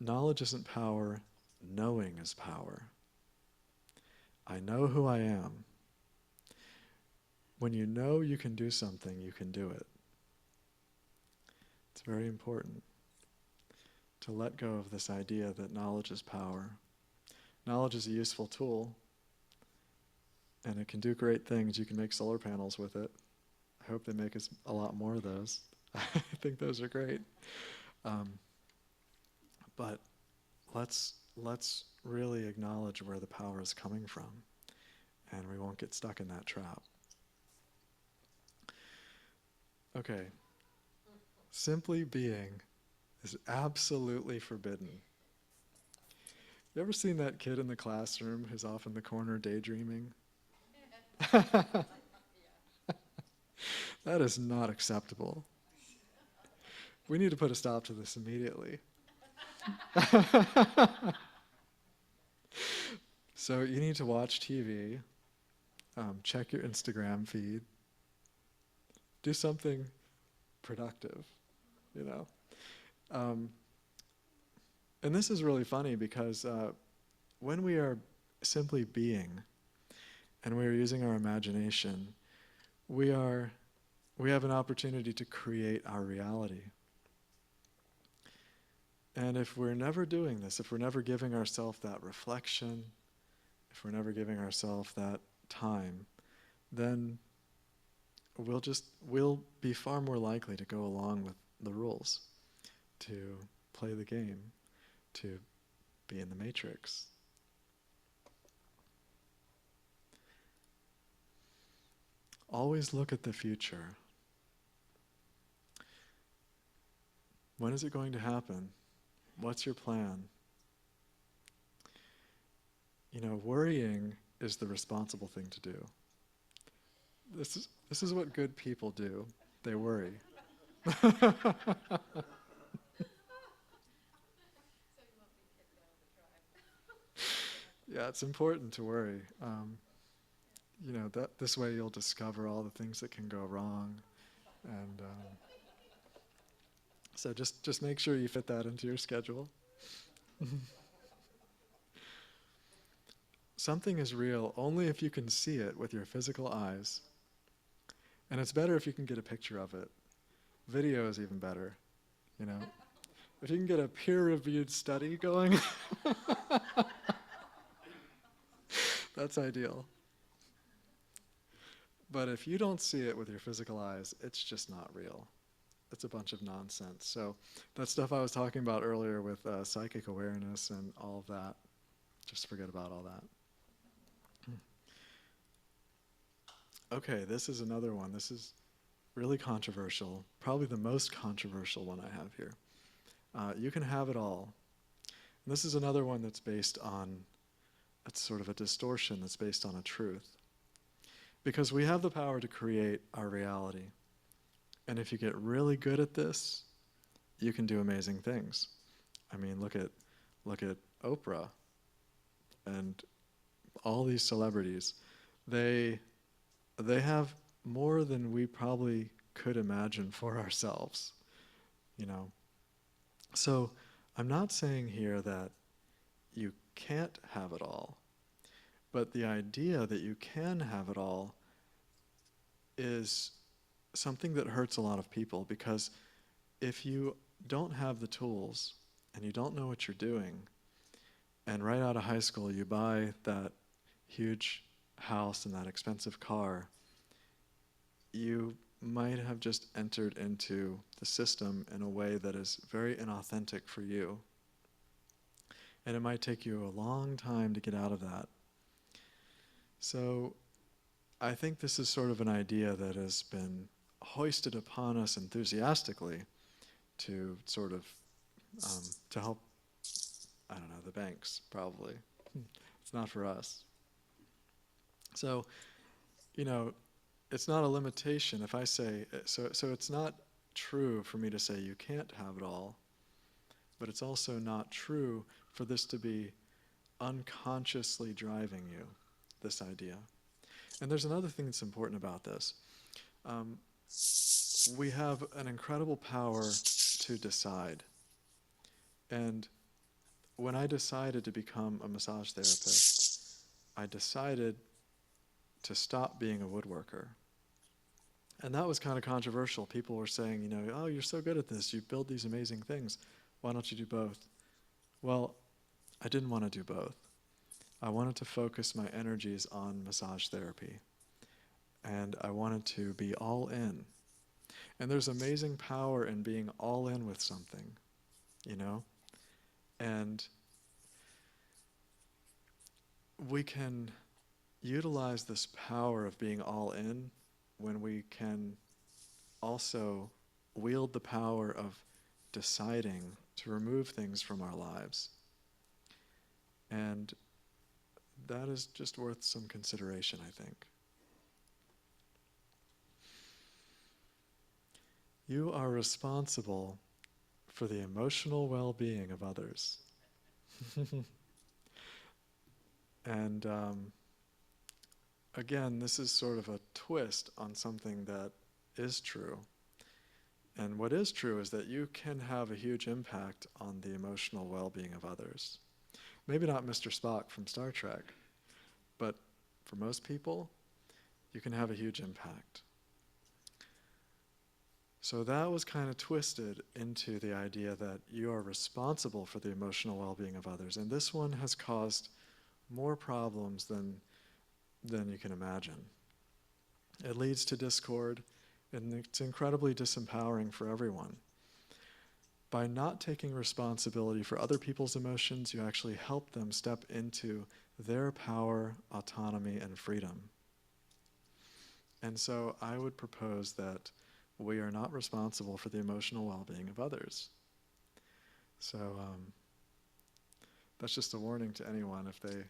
Knowledge isn't power, knowing is power. I know who I am. When you know you can do something, you can do it. It's very important to let go of this idea that knowledge is power. Knowledge is a useful tool, and it can do great things. You can make solar panels with it. I hope they make us a lot more of those. I think those are great. But let's really acknowledge where the power is coming from, and we won't get stuck in that trap. Okay. Simply being is absolutely forbidden. You ever seen that kid in the classroom who's off in the corner daydreaming? That is not acceptable. We need to put a stop to this immediately. So you need to watch TV, check your Instagram feed, do something productive, you know. And this is really funny because when we are simply being and we are using our imagination, we have an opportunity to create our reality. And if we're never doing this, if we're never giving ourselves that reflection, if we're never giving ourselves that time, then we'll be far more likely to go along with the rules, to play the game, to be in the matrix. Always look at the future. When is it going to happen? What's your plan? You know, worrying is the responsible thing to do. This is what good people do. They worry. Yeah, it's important to worry. You know, this way you'll discover all the things that can go wrong, and so just make sure you fit that into your schedule. Something is real only if you can see it with your physical eyes, and it's better if you can get a picture of it. Video is even better, you know. If you can get a peer-reviewed study going, that's ideal. But if you don't see it with your physical eyes, it's just not real. It's a bunch of nonsense. So that stuff I was talking about earlier with psychic awareness and all of that, just forget about all that. Okay, this is another one. This is really controversial, probably the most controversial one I have here. You can have it all. And this is another one that's based on, it's sort of a distortion that's based on a truth. Because we have the power to create our reality. And if you get really good at this, you can do amazing things. I mean, look at Oprah and all these celebrities. They have more than we probably could imagine for ourselves, you know. So I'm not saying here that you can't have it all, but the idea that you can have it all is something that hurts a lot of people, because if you don't have the tools and you don't know what you're doing, and right out of high school you buy that huge house and that expensive car, you might have just entered into the system in a way that is very inauthentic for you. And it might take you a long time to get out of that. So I think this is sort of an idea that has been hoisted upon us enthusiastically to sort of, to help, I don't know, the banks, probably. It's not for us. So, you know, it's not a limitation if I say, so it's not true for me to say you can't have it all, but it's also not true for this to be unconsciously driving you, this idea. And there's another thing that's important about this. We have an incredible power to decide. And when I decided to become a massage therapist, I decided to stop being a woodworker. And that was kind of controversial. People were saying, you know, oh, you're so good at this. You build these amazing things. Why don't you do both? Well, I didn't want to do both. I wanted to focus my energies on massage therapy. And I wanted to be all in. And there's amazing power in being all in with something, you know? And we can utilize this power of being all in when we can also wield the power of deciding to remove things from our lives. And that is just worth some consideration, I think. You are responsible for the emotional well-being of others. And again, this is sort of a twist on something that is true. And what is true is that you can have a huge impact on the emotional well-being of others. Maybe not Mr. Spock from Star Trek, but for most people, you can have a huge impact. So that was kind of twisted into the idea that you are responsible for the emotional well-being of others. And this one has caused more problems than you can imagine. It leads to discord, and it's incredibly disempowering for everyone. By not taking responsibility for other people's emotions, you actually help them step into their power, autonomy, and freedom. And so I would propose that we are not responsible for the emotional well-being of others. So that's just a warning to anyone. If they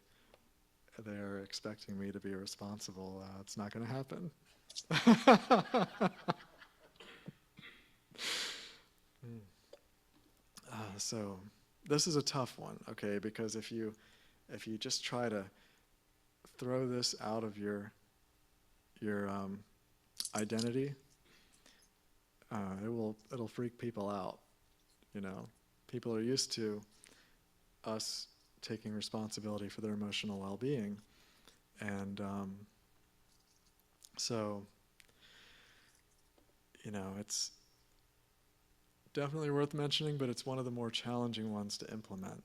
are expecting me to be responsible, it's not going to happen. So this is a tough one, okay? Because if you just try to throw this out of your identity, it'll freak people out. You know, people are used to us taking responsibility for their emotional well-being, and so you know, it's definitely worth mentioning, but it's one of the more challenging ones to implement.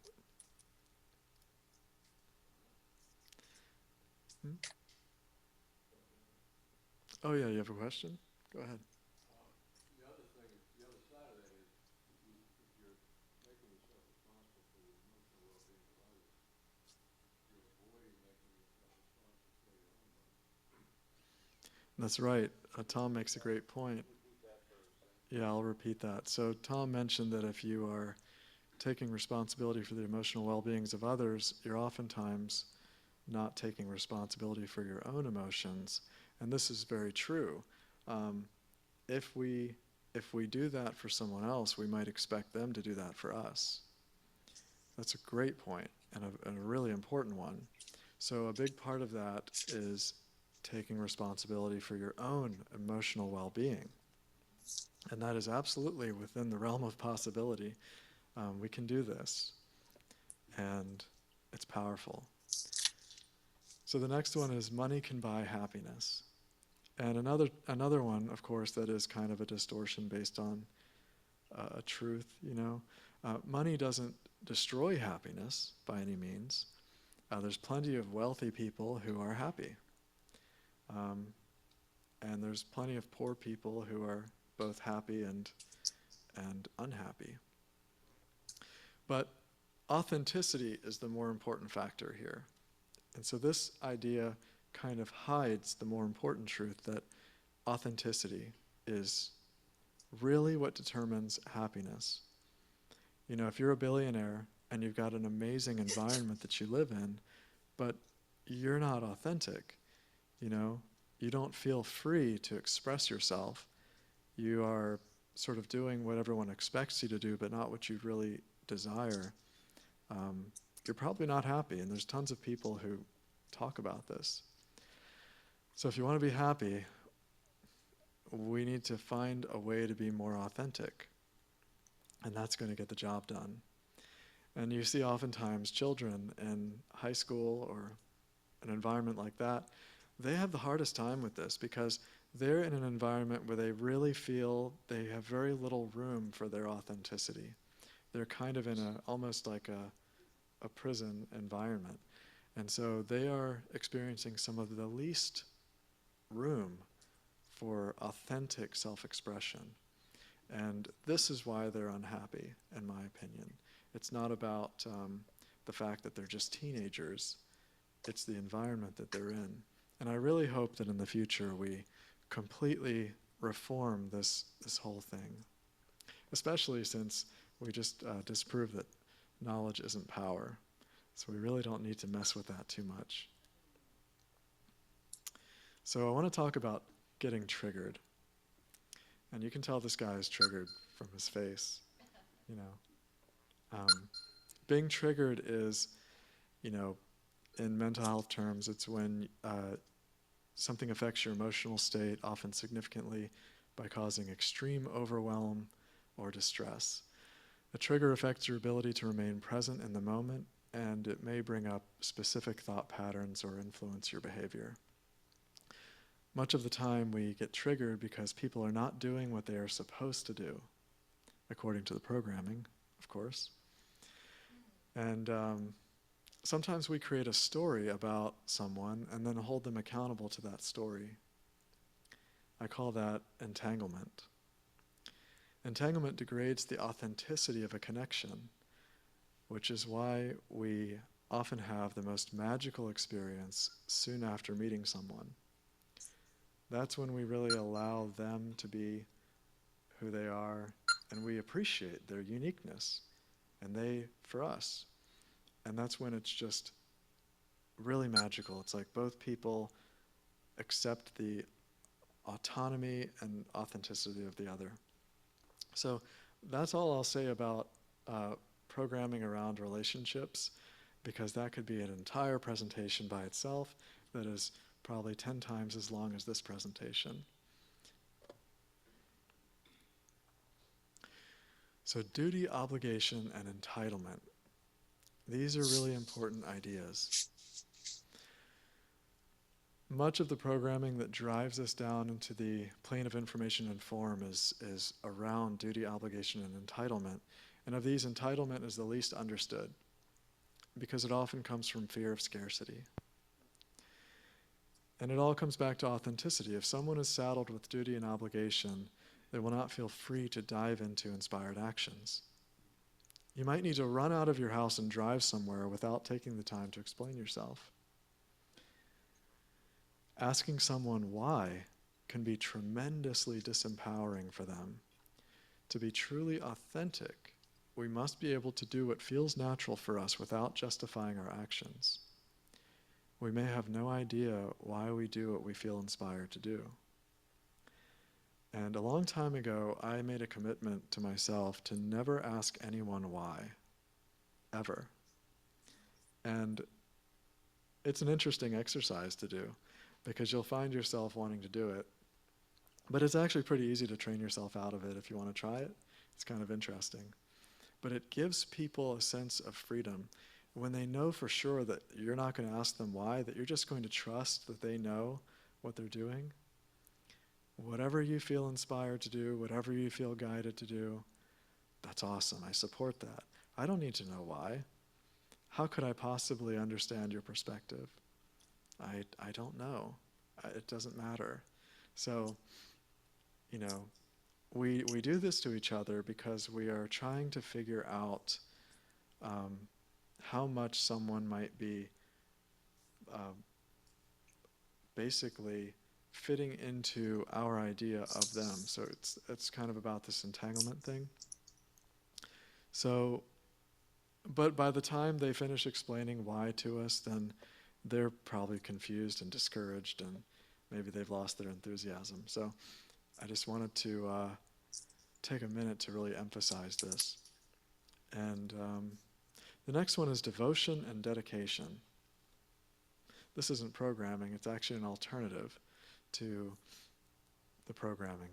Oh yeah, you have a question? Go ahead. The other thing, the other side of that is, if you're making yourself responsible for the emotional well-being of others, you're avoiding making yourself responsible for your own well-being. That's right. Tom makes a great point. Yeah, I'll repeat that. So Tom mentioned that if you are taking responsibility for the emotional well-beings of others, you're oftentimes not taking responsibility for your own emotions. And this is very true. If we do that for someone else, we might expect them to do that for us. That's a great point, and a really important one. So a big part of that is taking responsibility for your own emotional well-being. And that is absolutely within the realm of possibility. We can do this, and it's powerful. So the next one is money can buy happiness. And another one, of course, that is kind of a distortion based on a truth, money doesn't destroy happiness by any means. There's plenty of wealthy people who are happy. And there's plenty of poor people who are both happy and unhappy. But authenticity is the more important factor here. And so this idea kind of hides the more important truth that authenticity is really what determines happiness. If you're a billionaire and you've got an amazing environment that you live in, but you're not authentic, you don't feel free to express yourself. You are sort of doing what everyone expects you to do, but not what you really desire. You're probably not happy, and there's tons of people who talk about this. So if you want to be happy, we need to find a way to be more authentic, and that's going to get the job done. And you see oftentimes children in high school or an environment like that, they have the hardest time with this because they're in an environment where they really feel they have very little room for their authenticity. They're kind of in almost like a prison environment. And so they are experiencing some of the least room for authentic self-expression. And this is why they're unhappy, in my opinion. It's not about the fact that they're just teenagers. It's the environment that they're in. And I really hope that in the future we completely reform this whole thing, especially since we just disproved that knowledge isn't power. So we really don't need to mess with that too much. So I want to talk about getting triggered. And you can tell this guy is triggered from his face, Being triggered is, in mental health terms, it's when something affects your emotional state, often significantly, by causing extreme overwhelm or distress. A trigger affects your ability to remain present in the moment, and it may bring up specific thought patterns or influence your behavior. Much of the time we get triggered because people are not doing what they are supposed to do, according to the programming, of course. And sometimes we create a story about someone and then hold them accountable to that story. I call that entanglement. Entanglement degrades the authenticity of a connection, which is why we often have the most magical experience soon after meeting someone. That's when we really allow them to be who they are, and we appreciate their uniqueness, and they for us. And that's when it's just really magical. It's like both people accept the autonomy and authenticity of the other. So that's all I'll say about programming around relationships, because that could be an entire presentation by itself that is probably 10 times as long as this presentation. So duty, obligation, and entitlement. These are really important ideas. Much of the programming that drives us down into the plane of information and form is around duty, obligation, and entitlement. And of these, entitlement is the least understood because it often comes from fear of scarcity. And it all comes back to authenticity. If someone is saddled with duty and obligation, they will not feel free to dive into inspired actions. You might need to run out of your house and drive somewhere without taking the time to explain yourself. Asking someone why can be tremendously disempowering for them. To be truly authentic, we must be able to do what feels natural for us without justifying our actions. We may have no idea why we do what we feel inspired to do. And a long time ago, I made a commitment to myself to never ask anyone why, ever. And it's an interesting exercise to do, because you'll find yourself wanting to do it, But it's actually pretty easy to train yourself out of it if you want to try it. It's kind of interesting. But it gives people a sense of freedom. When they know for sure that you're not going to ask them why, that you're just going to trust that they know what they're doing, whatever you feel inspired to do, whatever you feel guided to do, that's awesome. I support that. I don't need to know why. How could I possibly understand your perspective? I don't know. It doesn't matter. So, we do this to each other because we are trying to figure out how much someone might be basically fitting into our idea of them. So it's kind of about this entanglement thing. So, but by the time they finish explaining why to us, then they're probably confused and discouraged, and maybe they've lost their enthusiasm. So I just wanted to take a minute to really emphasize this. And the next one is devotion and dedication. This isn't programming, it's actually an alternative to the programming.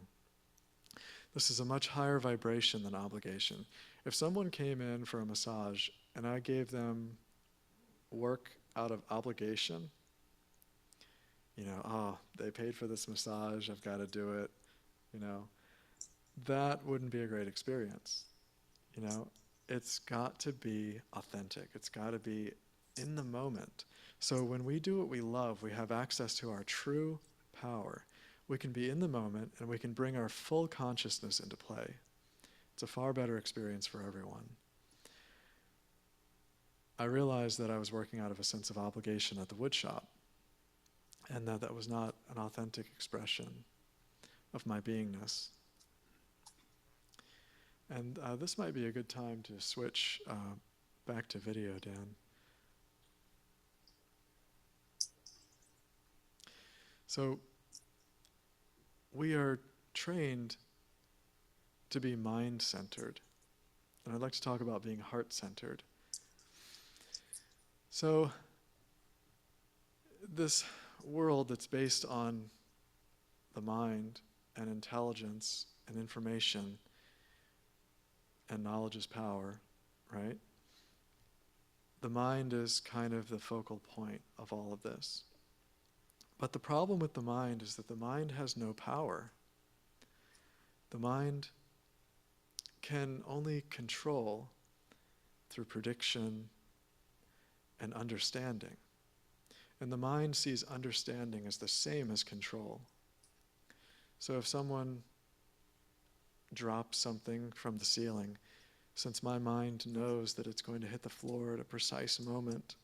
This is a much higher vibration than obligation. If someone came in for a massage and I gave them work out of obligation, they paid for this massage, I've got to do it, that wouldn't be a great experience. It's got to be authentic. It's got to be in the moment. So when we do what we love, we have access to our true power. We can be in the moment and we can bring our full consciousness into play. It's a far better experience for everyone. I realized that I was working out of a sense of obligation at the wood shop, and that was not an authentic expression of my beingness. And this might be a good time to switch back to video, Dan. So we are trained to be mind-centered. And I'd like to talk about being heart-centered. So this world that's based on the mind and intelligence and information and knowledge is power, right? The mind is kind of the focal point of all of this. But the problem with the mind is that the mind has no power. The mind can only control through prediction and understanding. And the mind sees understanding as the same as control. So if someone drops something from the ceiling, since my mind knows that it's going to hit the floor at a precise moment,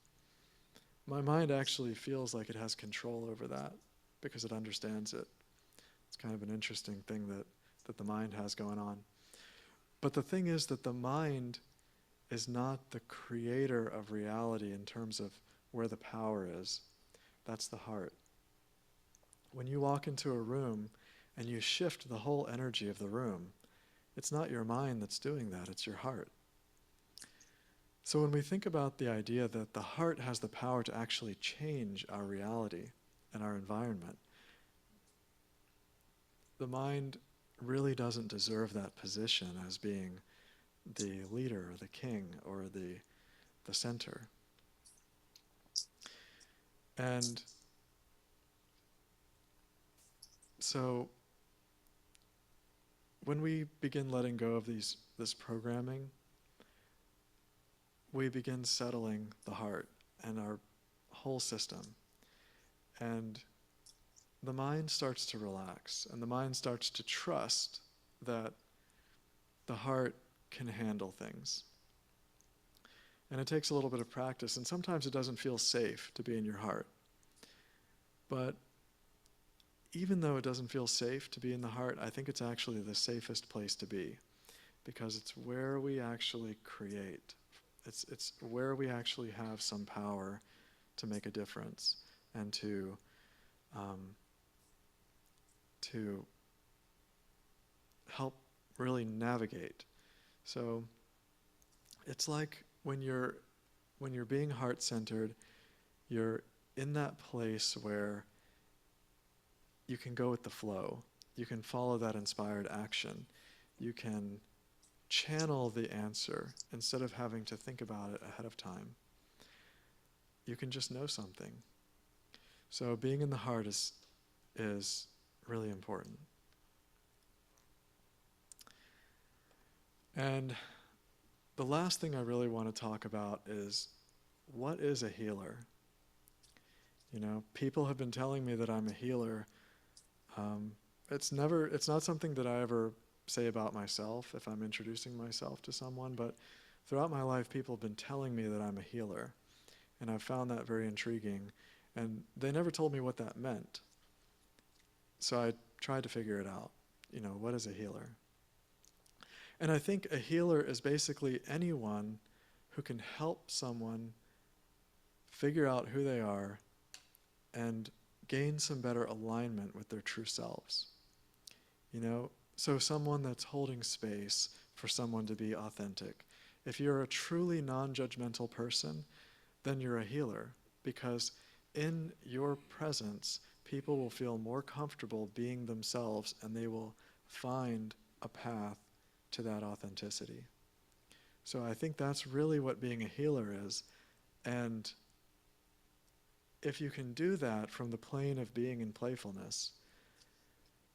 my mind actually feels like it has control over that because it understands it. It's kind of an interesting thing that the mind has going on. But the thing is that the mind is not the creator of reality in terms of where the power is. That's the heart. When you walk into a room and you shift the whole energy of the room, it's not your mind that's doing that, it's your heart. So when we think about the idea that the heart has the power to actually change our reality and our environment, the mind really doesn't deserve that position as being the leader, or the king, or the center. And so when we begin letting go of this programming, we begin settling the heart and our whole system. And the mind starts to relax, and the mind starts to trust that the heart can handle things. And it takes a little bit of practice, and sometimes it doesn't feel safe to be in your heart. But even though it doesn't feel safe to be in the heart, I think it's actually the safest place to be, because it's where we actually create. It's where we actually have some power to make a difference and to help really navigate. So it's like when you're being heart-centered, you're in that place where you can go with the flow. You can follow that inspired action. You can channel the answer instead of having to think about it ahead of time. You can just know something. So being in the heart is really important. And the last thing I really want to talk about is, what is a healer? You know, people have been telling me that I'm a healer. It's not something that I ever say about myself if I'm introducing myself to someone, but throughout my life, people have been telling me that I'm a healer. And I've found that very intriguing. And they never told me what that meant. So I tried to figure it out. You know, what is a healer? And I think a healer is basically anyone who can help someone figure out who they are and gain some better alignment with their true selves. You know, so someone that's holding space for someone to be authentic. If you're a truly non-judgmental person, then you're a healer, because in your presence, people will feel more comfortable being themselves, and they will find a path to that authenticity. So I think that's really what being a healer is. And if you can do that from the plane of being in playfulness,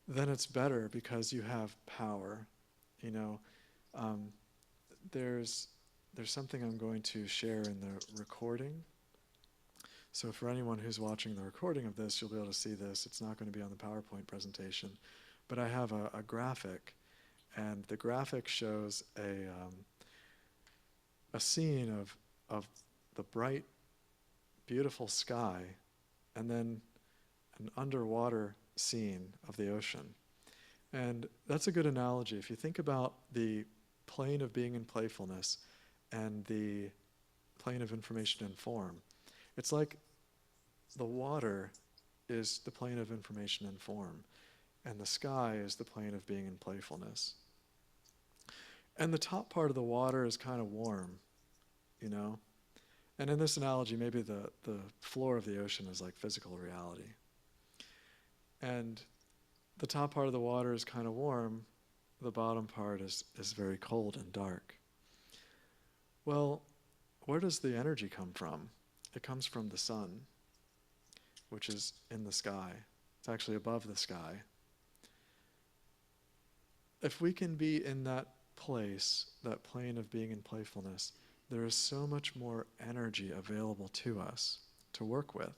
then it's better because you have power. You know, there's something I'm going to share in the recording. So for anyone who's watching the recording of this, you'll be able to see this. It's not going to be on the PowerPoint presentation, but I have a graphic, and the graphic shows a scene of the bright, beautiful sky, and then an underwater scene of the ocean. And that's a good analogy. If you think about the plane of being in playfulness and the plane of information and form, it's like the water is the plane of information and form, and the sky is the plane of being in playfulness. And the top part of the water is kind of warm, you know? And in this analogy, maybe the floor of the ocean is like physical reality. And the top part of the water is kind of warm, the bottom part is very cold and dark. Well, where does the energy come from? It comes from the sun, which is in the sky. It's actually above the sky. If we can be in that place, that plane of being in playfulness, there is so much more energy available to us to work with.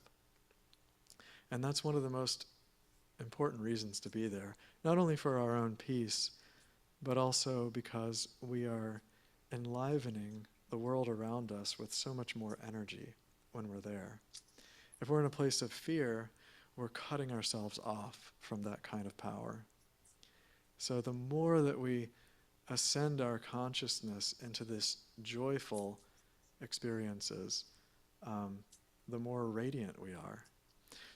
And that's one of the most important reasons to be there, not only for our own peace, but also because we are enlivening the world around us with so much more energy when we're there. If we're in a place of fear, we're cutting ourselves off from that kind of power. So the more that we ascend our consciousness into this joyful experiences, the more radiant we are.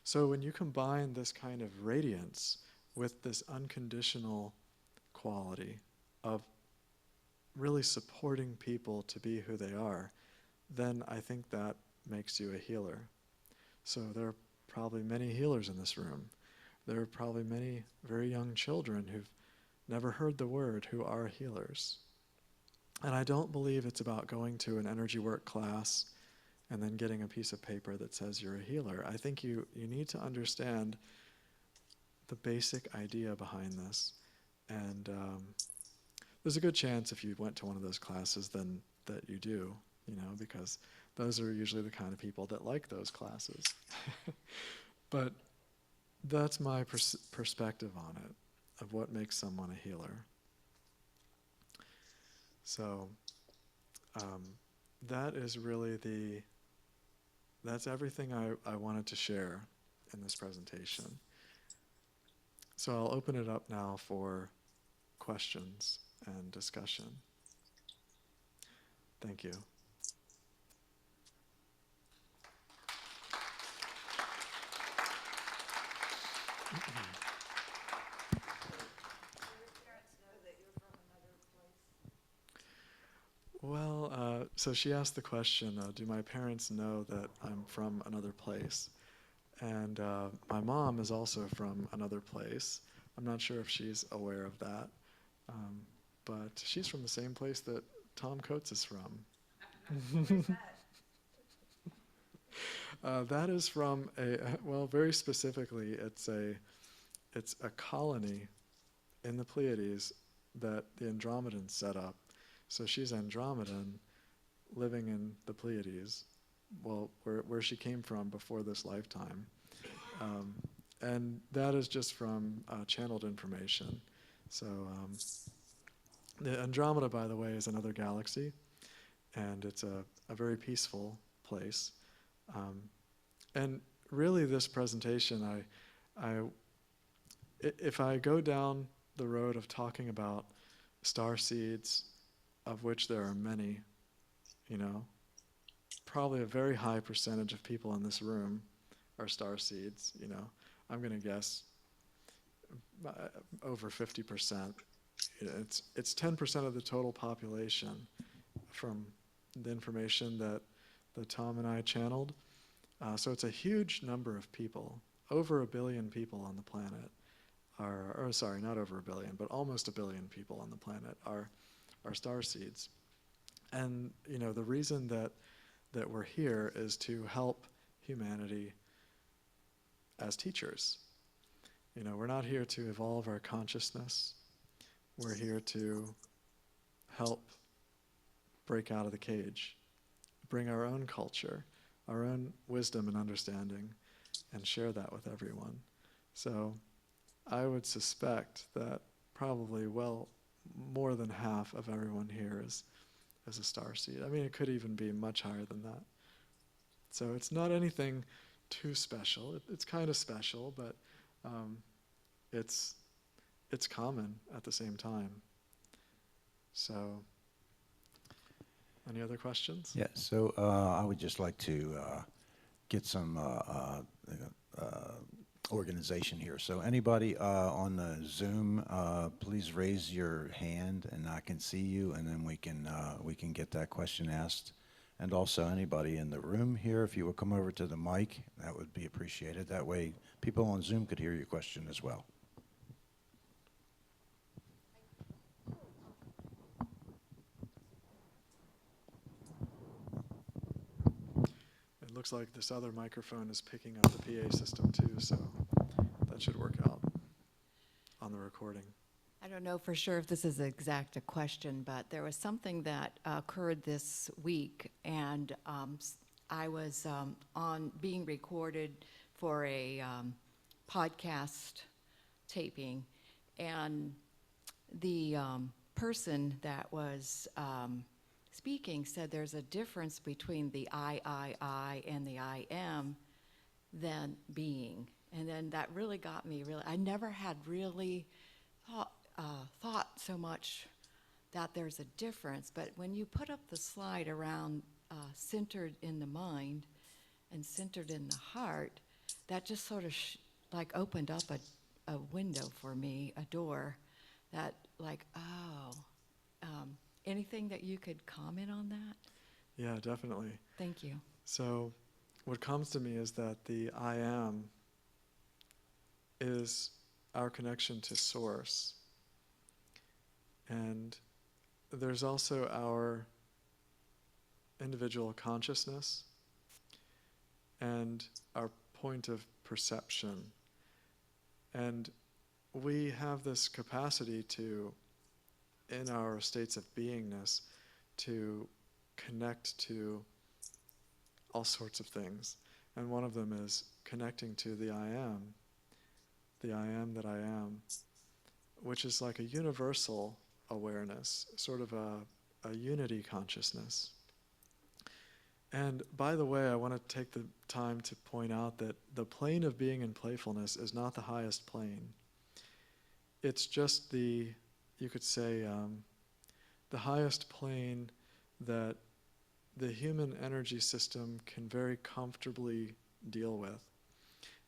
So when you combine this kind of radiance with this unconditional quality of really supporting people to be who they are, then I think that makes you a healer. So there are probably many healers in this room. There are probably many very young children who've never heard the word who are healers. And I don't believe it's about going to an energy work class and then getting a piece of paper that says you're a healer. I think you need to understand the basic idea behind this. And there's a good chance if you went to one of those classes then that you do, you know, because those are usually the kind of people that like those classes. But that's my perspective on it, of what makes someone a healer. So that is really that's everything I wanted to share in this presentation. So I'll open it up now for questions and discussion. Thank you. Well, so she asked the question, do my parents know that I'm from another place? And my mom is also from another place. I'm not sure if she's aware of that, but she's from the same place that Tom Coates is from. That is from well, very specifically, it's a colony in the Pleiades that the Andromedans set up. So she's Andromedan living in the Pleiades, well, where she came from before this lifetime. And that is just from channeled information. So the Andromeda, by the way, is another galaxy, and it's a very peaceful place. And really, this presentation, if I go down the road of talking about star seeds, of which there are many, probably a very high percentage of people in this room are star seeds, I'm going to guess over 50%. It's 10% of the total population from the information that Tom and I channeled. So it's a huge number of people. Over 1 billion people on the planet or sorry, not over 1 billion, but almost 1 billion people on the planet are star seeds. And the reason that we're here is to help humanity as teachers. We're not here to evolve our consciousness. We're here to help break out of the cage, bring our own culture, our own wisdom and understanding, and share that with everyone. So I would suspect that probably, well, more than half of everyone here is a starseed. I mean, it could even be much higher than that. So it's not anything too special. It's kind of special, but it's common at the same time. So, any other questions? Yeah, so I would just like to get some organization here. So anybody on the Zoom, please raise your hand and I can see you, and then we can get that question asked. And also anybody in the room here, if you would come over to the mic, that would be appreciated. That way people on Zoom could hear your question as well. It looks like this other microphone is picking up the PA system too, so that should work out on the recording. I don't know for sure if this is exact a question, but there was something that occurred this week, and I was on being recorded for a podcast taping, and the person that was speaking said there's a difference between the I and the I am than being. And then that really got me I never had really thought so much that there's a difference, but when you put up the slide around centered in the mind and centered in the heart, that just sort of like opened up a window for me, a door that like, anything that you could comment on that? Yeah, definitely. Thank you. So what comes to me is that the I am is our connection to source. And there's also our individual consciousness and our point of perception. And we have this capacity to, in our states of beingness, to connect to all sorts of things. And one of them is connecting to the I am that I am, which is like a universal awareness, sort of a unity consciousness. And by the way, I want to take the time to point out that the plane of being in playfulness is not the highest plane. It's just you could say, the highest plane that the human energy system can very comfortably deal with.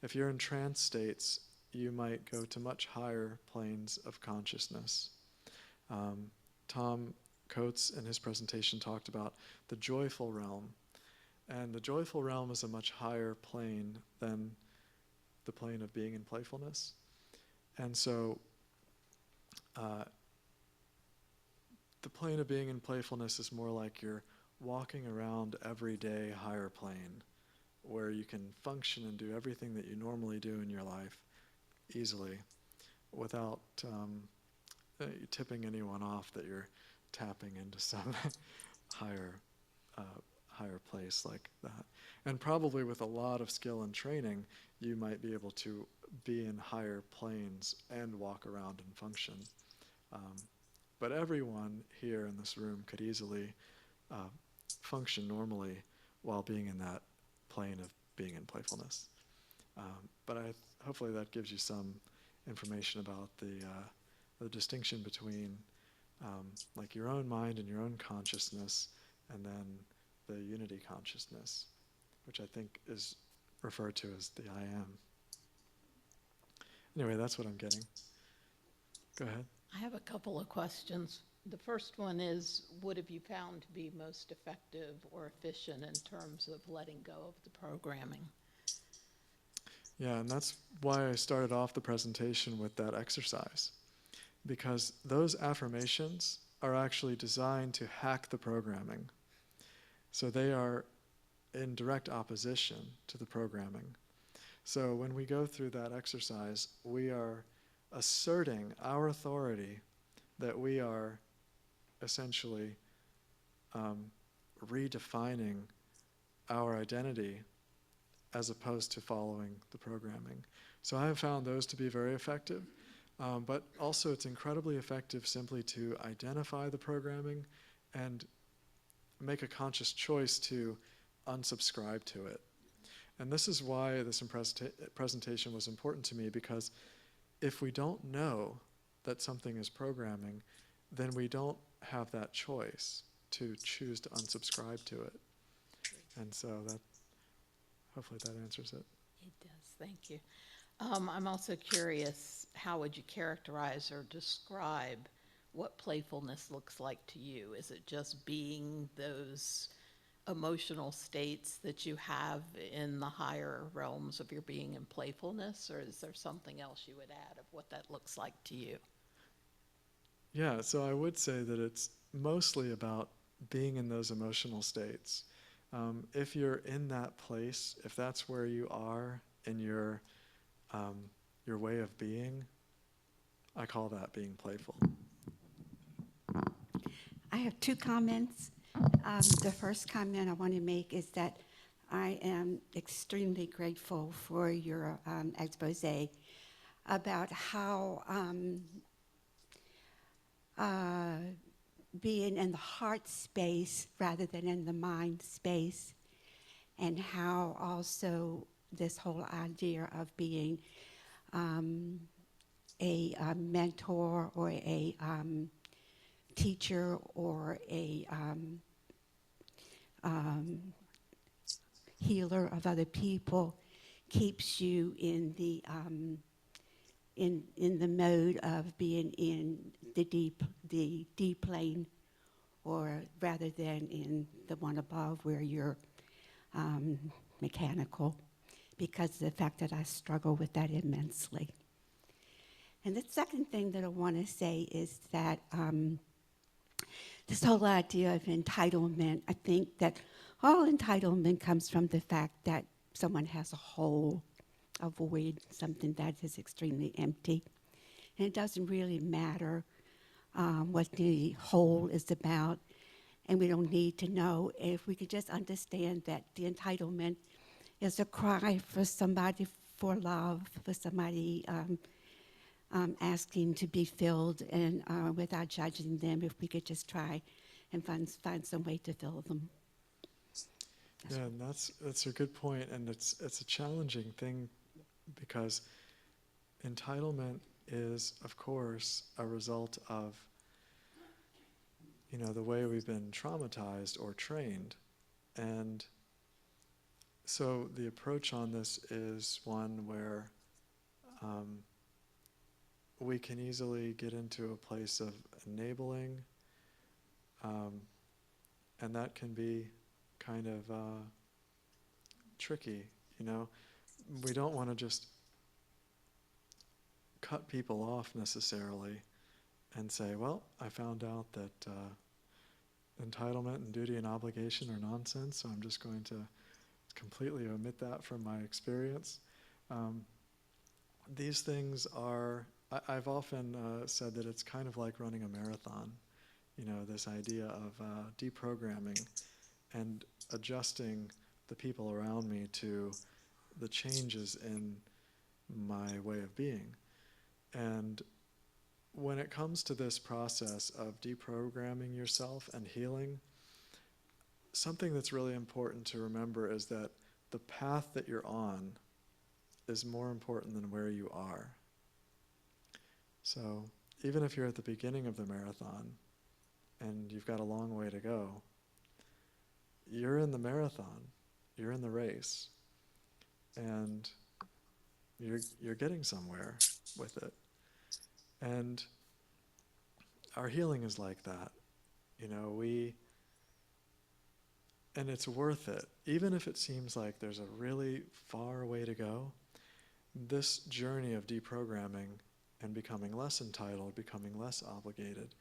If you're in trance states, you might go to much higher planes of consciousness. Tom Coates in his presentation talked about the joyful realm. And the joyful realm is a much higher plane than the plane of being in playfulness. And so the plane of being in playfulness is more like you're walking around everyday higher plane, where you can function and do everything that you normally do in your life easily without tipping anyone off that you're tapping into some higher place like that. And probably with a lot of skill and training, you might be able to be in higher planes and walk around and function. But everyone here in this room could easily function normally while being in that plane of being in playfulness. But hopefully that gives you some information about the distinction between like your own mind and your own consciousness, and then the unity consciousness, which I think is referred to as the I am. Anyway, that's what I'm getting. Go ahead. I have a couple of questions. The first one is, what have you found to be most effective or efficient in terms of letting go of the programming? Yeah, and that's why I started off the presentation with that exercise, because those affirmations are actually designed to hack the programming. So they are in direct opposition to the programming. So when we go through that exercise, we are asserting our authority that we are essentially redefining our identity as opposed to following the programming. So I have found those to be very effective, but also it's incredibly effective simply to identify the programming and make a conscious choice to unsubscribe to it. And this is why this presentation was important to me, because if we don't know that something is programming, then we don't have that choice to choose to unsubscribe to it. And so that, hopefully that answers it. It does, thank you. I'm also curious, how would you characterize or describe what playfulness looks like to you? Is it just being those emotional states that you have in the higher realms of your being in playfulness, or is there something else you would add of what that looks like to you? Yeah, so I would say that it's mostly about being in those emotional states. If you're in that place, if that's where you are in your way of being, I call that being playful. I have two comments. The first comment I want to make is that I am extremely grateful for your expose about how being in the heart space rather than in the mind space, and how also this whole idea of being a mentor or a teacher or a healer of other people keeps you in the mode of being in the deep plane, or rather than in the one above where you're mechanical, because of the fact that I struggle with that immensely. And the second thing that I want to say is that this whole idea of entitlement, I think that all entitlement comes from the fact that someone has a hole, a void, something that is extremely empty. And it doesn't really matter what the hole is about, and we don't need to know. If we could just understand that the entitlement is a cry for somebody, for love, for somebody asking to be filled, and without judging them, if we could just try and find some way to fill them. Yeah, and that's a good point, and it's a challenging thing, because entitlement is, of course, a result of, the way we've been traumatized or trained. And so the approach on this is one where we can easily get into a place of enabling, and that can be kind of tricky. We don't want to just cut people off necessarily and say, well, I found out that entitlement and duty and obligation are nonsense, so I'm just going to completely omit that from my experience. These things are, I've often said that it's kind of like running a marathon, you know, this idea of deprogramming and adjusting the people around me to the changes in my way of being. And when it comes to this process of deprogramming yourself and healing, something that's really important to remember is that the path that you're on is more important than where you are. So even if you're at the beginning of the marathon and you've got a long way to go, you're in the marathon, you're in the race, and you're getting somewhere with it. And our healing is like that. You know, and it's worth it. Even if it seems like there's a really far way to go, this journey of deprogramming and becoming less entitled, becoming less obligated,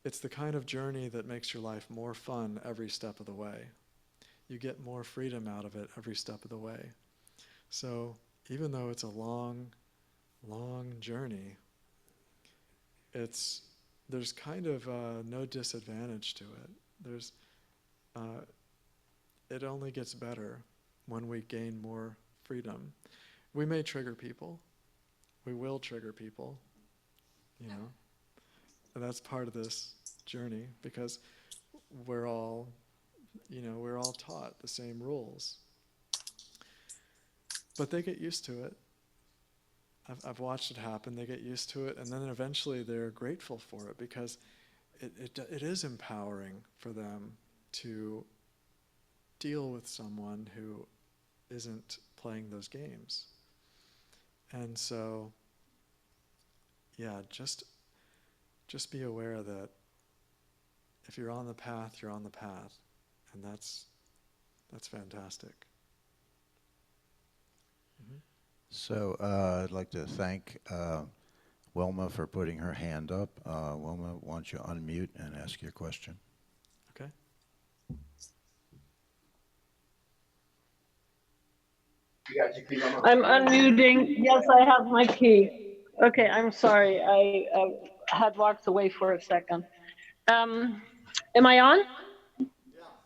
it's the kind of journey that makes your life more fun every step of the way. You get more freedom out of it every step of the way. So even though it's a long, long journey, there's kind of no disadvantage to it. It only gets better when we gain more freedom. We may trigger people. We will trigger people, you know. And that's part of this journey because we're all taught the same rules. But they get used to it. I've watched it happen. They get used to it, and then eventually they're grateful for it because it is empowering for them to deal with someone who isn't playing those games. And so, yeah, just be aware that if you're on the path, you're on the path, and that's fantastic. Mm-hmm. So I'd like to thank Wilma for putting her hand up. Wilma, why don't you unmute and ask your question? Okay. I'm unmuting. Yes, I have my key. Okay, I'm sorry. I had walked away for a second. Am I on?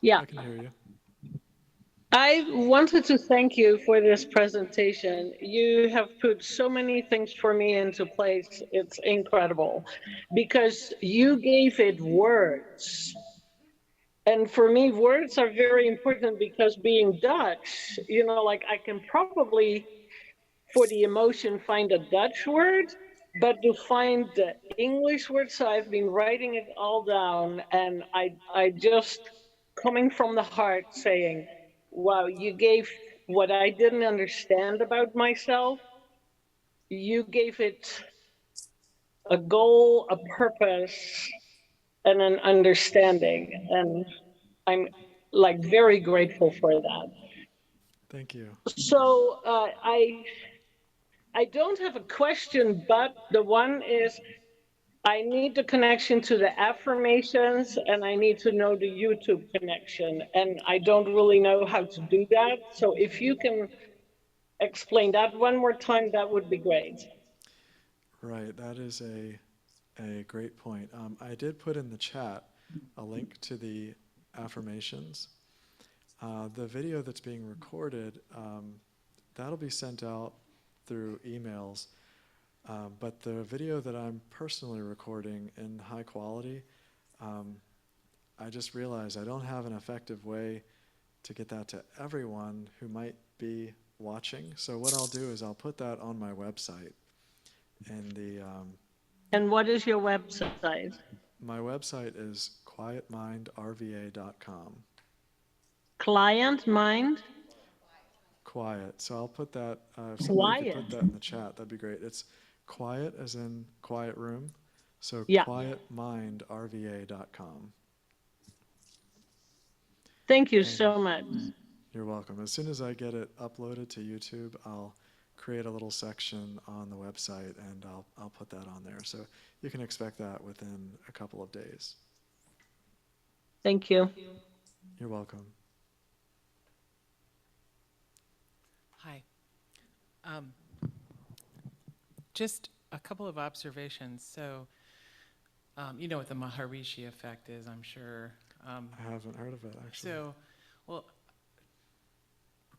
Yeah. I can hear you. I wanted to thank you for this presentation. You have put so many things for me into place. It's incredible because you gave it words. And for me, words are very important because being Dutch, you know, like I can probably, for the emotion, find a Dutch word, but to find the English word, so I've been writing it all down, and I just, coming from the heart, saying, wow, you gave what I didn't understand about myself, you gave it a goal, a purpose, and an understanding, and I'm like very grateful for that. Thank you. So I don't have a question, but the one is I need the connection to the affirmations and I need to know the YouTube connection. And I don't really know how to do that. So if you can explain that one more time, that would be great. Right, that is a great point. I did put in the chat a link to the affirmations. The video that's being recorded, that'll be sent out through emails. But the video that I'm personally recording in high quality, I just realized I don't have an effective way to get that to everyone who might be watching. So what I'll do is I'll put that on my website. And what is your website? My website is quietmindrva.com. Client mind? Quiet. So I'll put that, if somebody could put that in the chat, that'd be great. It's quiet as in quiet room. So yeah. quietmindrva.com. Thank you so much. You're welcome. As soon as I get it uploaded to YouTube, I'll create a little section on the website, and I'll put that on there. So you can expect that within a couple of days. Thank you. You're welcome. Hi. Just a couple of observations. So, you know what the Maharishi effect is, I'm sure. I haven't heard of it, actually. So, well,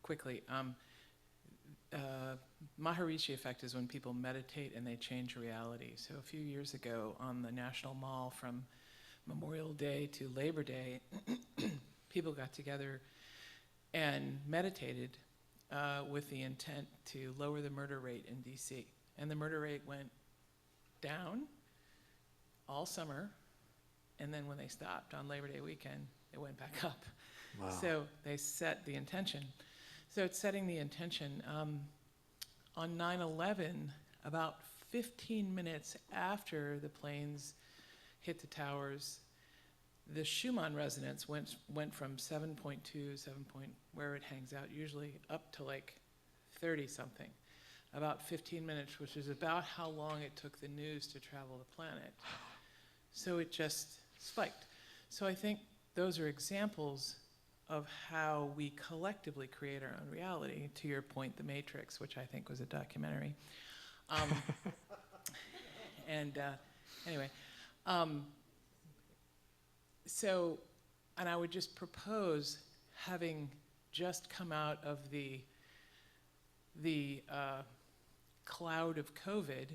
quickly, Maharishi effect is when people meditate and they change reality. So a few years ago on the National Mall from Memorial Day to Labor Day, people got together and meditated with the intent to lower the murder rate in DC. And the murder rate went down all summer, and then when they stopped on Labor Day weekend, it went back up. Wow. So they set the intention. So it's setting the intention. On 9/11, about 15 minutes after the planes hit the towers, the Schumann resonance went from 7.2, where it hangs out usually, up to like 30 something. About 15 minutes, which is about how long it took the news to travel the planet. So it just spiked. So I think those are examples of how we collectively create our own reality. To your point, The Matrix, which I think was a documentary. Anyway, so, and I would just propose, having just come out of the cloud of COVID,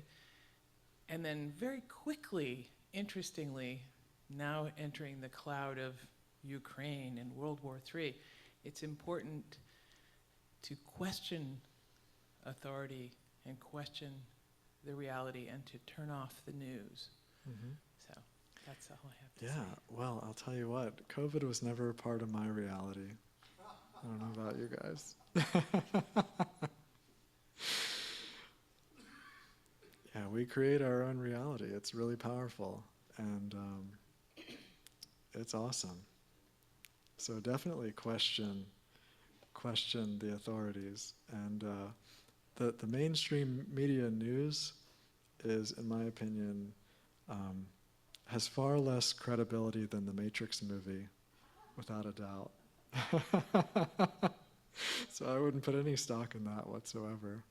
and then very quickly, interestingly, now entering the cloud of Ukraine and World War III, it's important to question authority and question the reality and to turn off the news. Mm-hmm. So that's all I have to Yeah, say. well, I'll tell you what, COVID was never a part of my reality. I don't know about you guys. Yeah, we create our own reality. It's really powerful, and it's awesome. So definitely question the authorities. And the mainstream media news is, in my opinion, has far less credibility than the Matrix movie, without a doubt. So I wouldn't put any stock in that whatsoever.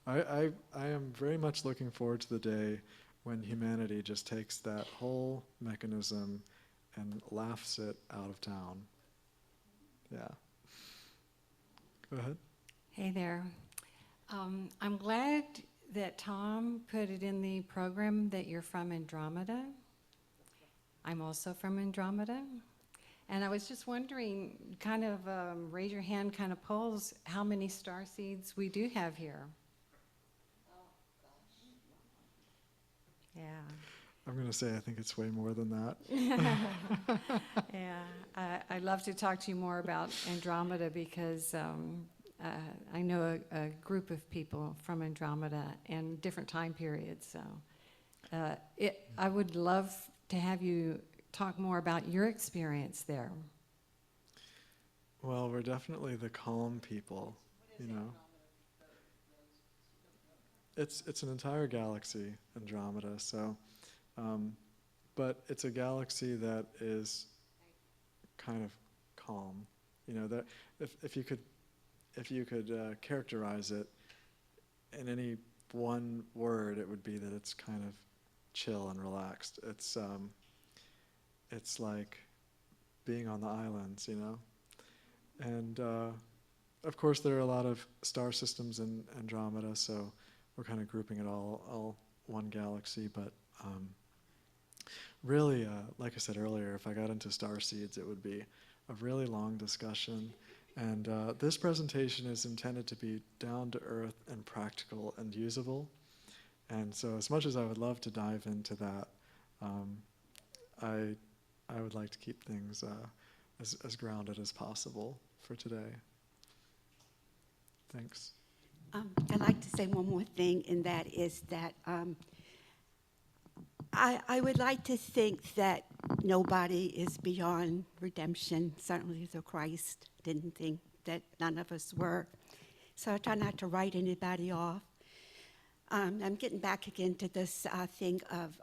I am very much looking forward to the day when humanity just takes that whole mechanism and laughs it out of town. Yeah. Go ahead. Hey there. I'm glad that Tom put it in the program that you're from Andromeda. I'm also from Andromeda. And I was just wondering, kind of raise your hand, kind of polls, how many star seeds we do have here. Yeah. I'm going to say I think it's way more than that. Yeah, I'd love to talk to you more about Andromeda because I know a group of people from Andromeda and different time periods. So I would love to have you talk more about your experience there. Well, we're definitely the calm people, you know. It's an entire galaxy, Andromeda. So, but it's a galaxy that is kind of calm. You know, that if you could characterize it in any one word, it would be that it's kind of chill and relaxed. It's like being on the islands, you know. And of course, there are a lot of star systems in Andromeda, so we're kind of grouping it all one galaxy. But really, like I said earlier, if I got into star seeds, it would be a really long discussion. And this presentation is intended to be down to earth and practical and usable. And so as much as I would love to dive into that, I would like to keep things as grounded as possible for today. Thanks. I'd like to say one more thing, and that is that I would like to think that nobody is beyond redemption. Certainly the Christ didn't think that none of us were. so I try not to write anybody off. I'm getting back again to this thing of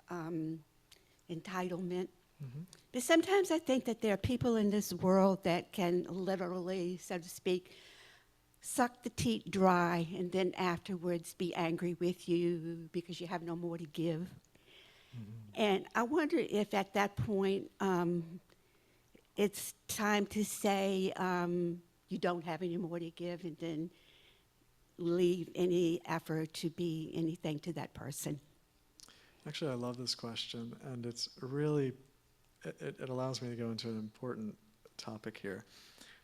entitlement. But sometimes I think that there are people in this world that can literally, so to speak, suck the teat dry and then afterwards be angry with you because you have no more to give. And I wonder if at that point it's time to say you don't have any more to give and then leave any effort to be anything to that person. Actually, I love this question, and it's really, it allows me to go into an important topic here.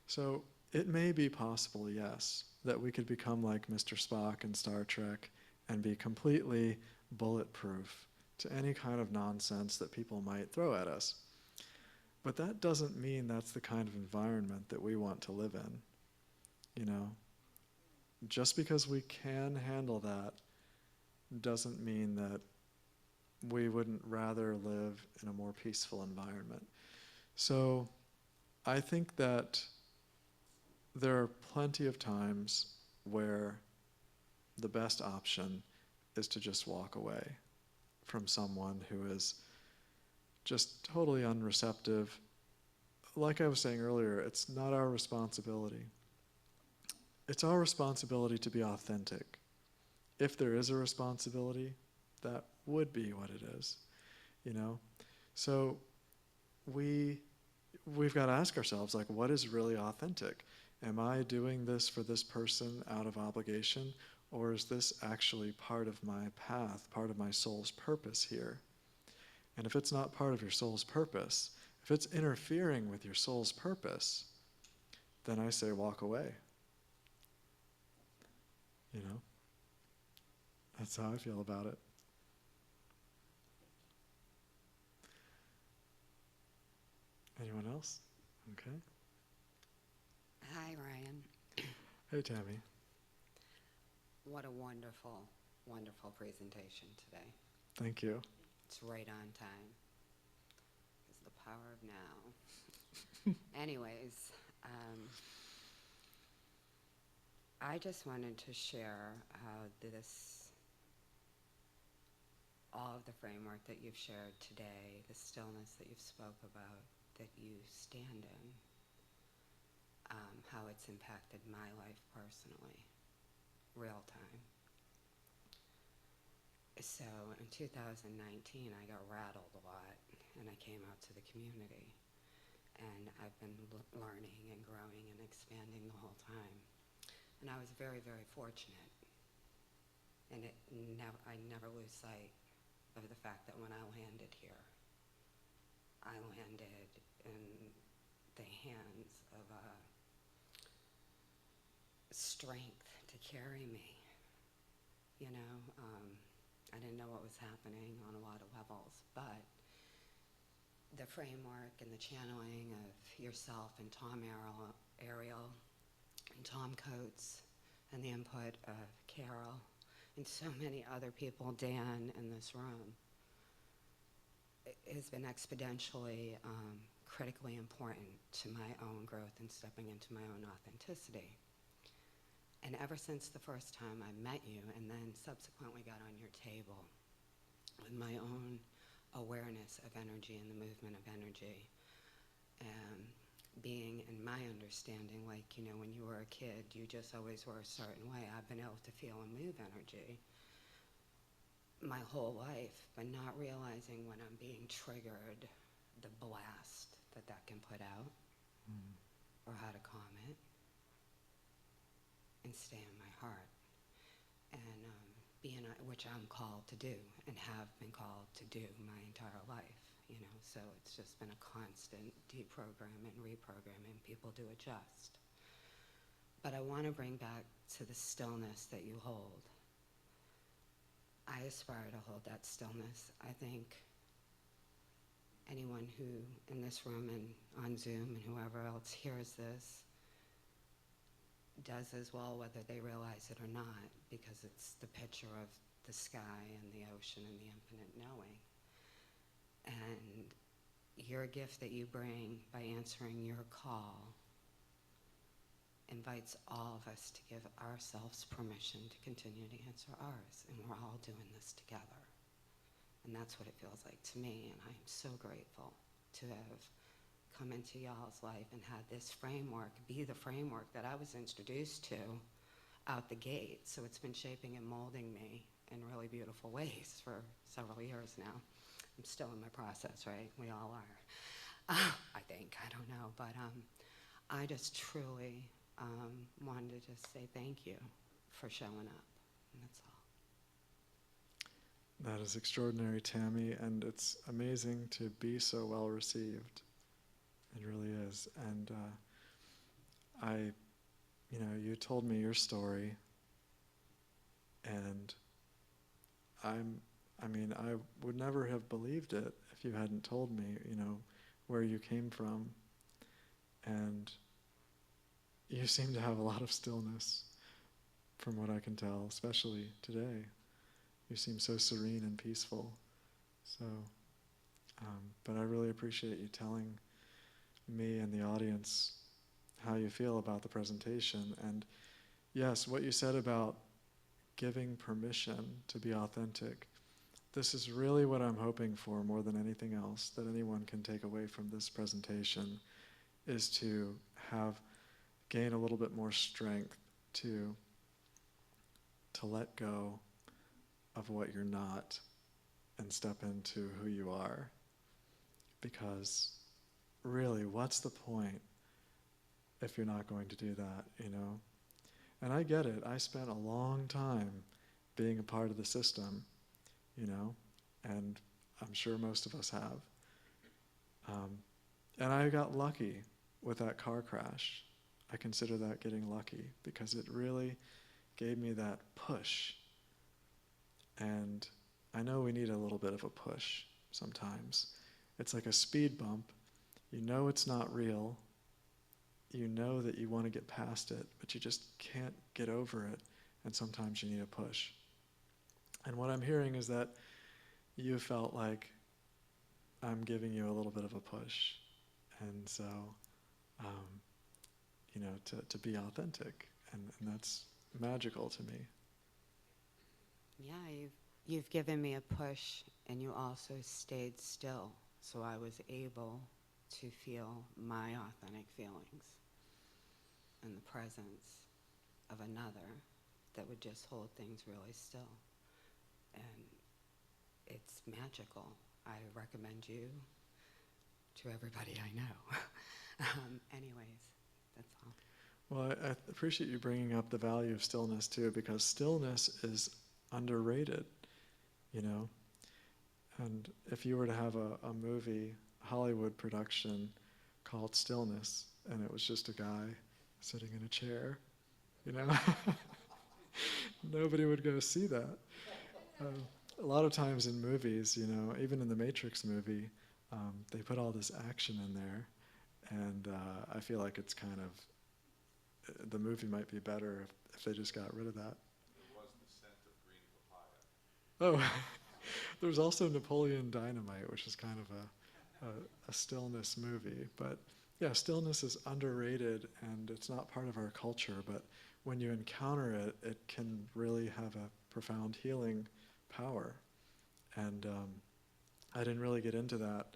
So it may be possible, yes, that we could become like Mr. Spock in Star Trek and be completely bulletproof to any kind of nonsense that people might throw at us. But that doesn't mean that's the kind of environment that we want to live in, you know? Just because we can handle that doesn't mean that we wouldn't rather live in a more peaceful environment. So I think that there are plenty of times where the best option is to just walk away from someone who is just totally unreceptive. Like I was saying earlier, it's not our responsibility. It's our responsibility to be authentic. If there is a responsibility, that would be what it is, you know? So we've got to ask ourselves, like, what is really authentic? Am I doing this for this person out of obligation, or is this actually part of my path, part of my soul's purpose here? And if it's not part of your soul's purpose, if it's interfering with your soul's purpose, then I say walk away. You know? That's how I feel about it. Anyone else? Okay. Hi, Ryan. Hey, Tammy. What a wonderful, wonderful presentation today. Thank you. It's right on time. It's the power of now. Anyways, I just wanted to share how all of the framework that you've shared today, the stillness that you've spoke about, that you stand in, how it's impacted my life personally, real time. So in 2019, I got rattled a lot, and I came out to the community. And I've been learning and growing and expanding the whole time. And I was very, very fortunate. And I never lose sight of the fact that when I landed here, I landed in the hands of strength to carry me. You know, I didn't know what was happening on a lot of levels, but the framework and the channeling of yourself and Tom Ariel and Tom Coates and the input of Carol and so many other people, Dan, in this room, has been exponentially critically important to my own growth and stepping into my own authenticity. And ever since the first time I met you and then subsequently got on your table with my own awareness of energy and the movement of energy, and being in my understanding, like, you know, when you were a kid, you just always were a certain way. I've been able to feel and move energy my whole life, but not realizing when I'm being triggered, the blast that can put out, or how to calm it and stay in my heart, and which I'm called to do and have been called to do my entire life, you know. So it's just been a constant deprogramming and reprogramming. People do adjust. But I want to bring back to the stillness that you hold. I aspire to hold that stillness. I think anyone who in this room and on Zoom and whoever else hears this does as well, whether they realize it or not, because it's the picture of the sky and the ocean and the infinite knowing. And your gift that you bring by answering your call invites all of us to give ourselves permission to continue to answer ours, and we're all doing this together. And that's what it feels like to me, and I am so grateful to have come into y'all's life and had this framework be the framework that I was introduced to out the gate. So it's been shaping and molding me in really beautiful ways for several years now. I'm still in my process, right? We all are. I think, I don't know, but I just truly wanted to just say thank you for showing up, and that's all. That is extraordinary, Tammy, and it's amazing to be so well received. It really is. And you told me your story, and I would never have believed it if you hadn't told me, where you came from. And you seem to have a lot of stillness, from what I can tell, especially today. You seem so serene and peaceful. So, but I really appreciate you telling me and the audience how you feel about the presentation. And yes, what you said about giving permission to be authentic, this is really what I'm hoping for more than anything else that anyone can take away from this presentation, is to gain a little bit more strength to let go of what you're not and step into who you are. Because really, what's the point if you're not going to do that, And I get it. I spent a long time being a part of the system, and I'm sure most of us have. And I got lucky with that car crash. I consider that getting lucky because it really gave me that push. And I know we need a little bit of a push sometimes. It's like a speed bump. You know it's not real. You know that you want to get past it, but you just can't get over it. And sometimes you need a push. And what I'm hearing is that you felt like I'm giving you a little bit of a push. And so, to be authentic. And that's magical to me. Yeah, you've given me a push, and you also stayed still, so I was able to feel my authentic feelings in the presence of another that would just hold things really still. And it's magical. I recommend you to everybody I know. Anyways, that's all. Well, I appreciate you bringing up the value of stillness too, because stillness is underrated, And if you were to have a movie, Hollywood production called Stillness, and it was just a guy sitting in a chair, nobody would go see that. A lot of times in movies, even in the Matrix movie, they put all this action in there, and I feel like it's kind of, the movie might be better if they just got rid of that. There was the scent of green papaya. Oh, there's also Napoleon Dynamite, which is kind of a stillness movie. But yeah, stillness is underrated, and it's not part of our culture, but when you encounter it, it can really have a profound healing power. And I didn't really get into that,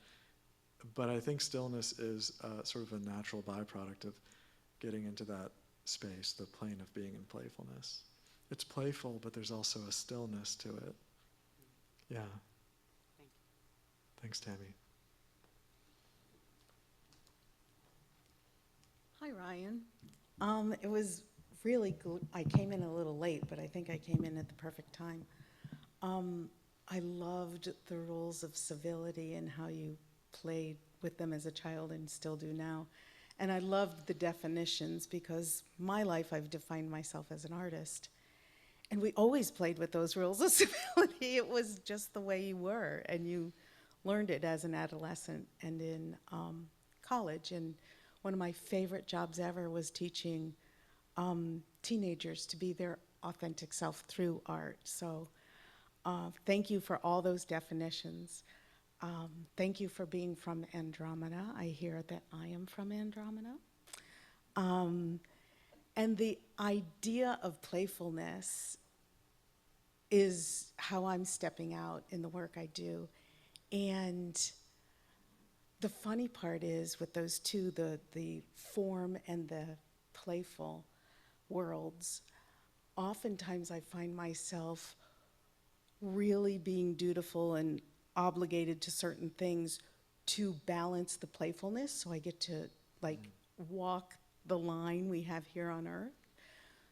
but I think stillness is sort of a natural byproduct of getting into that space, the plane of being in playfulness. It's playful, but there's also a stillness to it. Yeah. Thank you. Thanks, Tammy. Hi, Ryan. It was really good. I came in a little late, but I think I came in at the perfect time. I loved the rules of civility and how you played with them as a child and still do now. And I loved the definitions because my life, I've defined myself as an artist. And we always played with those rules of civility. It was just the way you were. And you learned it as an adolescent and in college. And one of my favorite jobs ever was teaching teenagers to be their authentic self through art. So thank you for all those definitions. Thank you for being from Andromeda. I hear that I am from Andromeda. And the idea of playfulness is how I'm stepping out in the work I do. And the funny part is with those two, the form and the playful worlds, oftentimes I find myself really being dutiful and obligated to certain things to balance the playfulness. So I get to like walk the line we have here on Earth.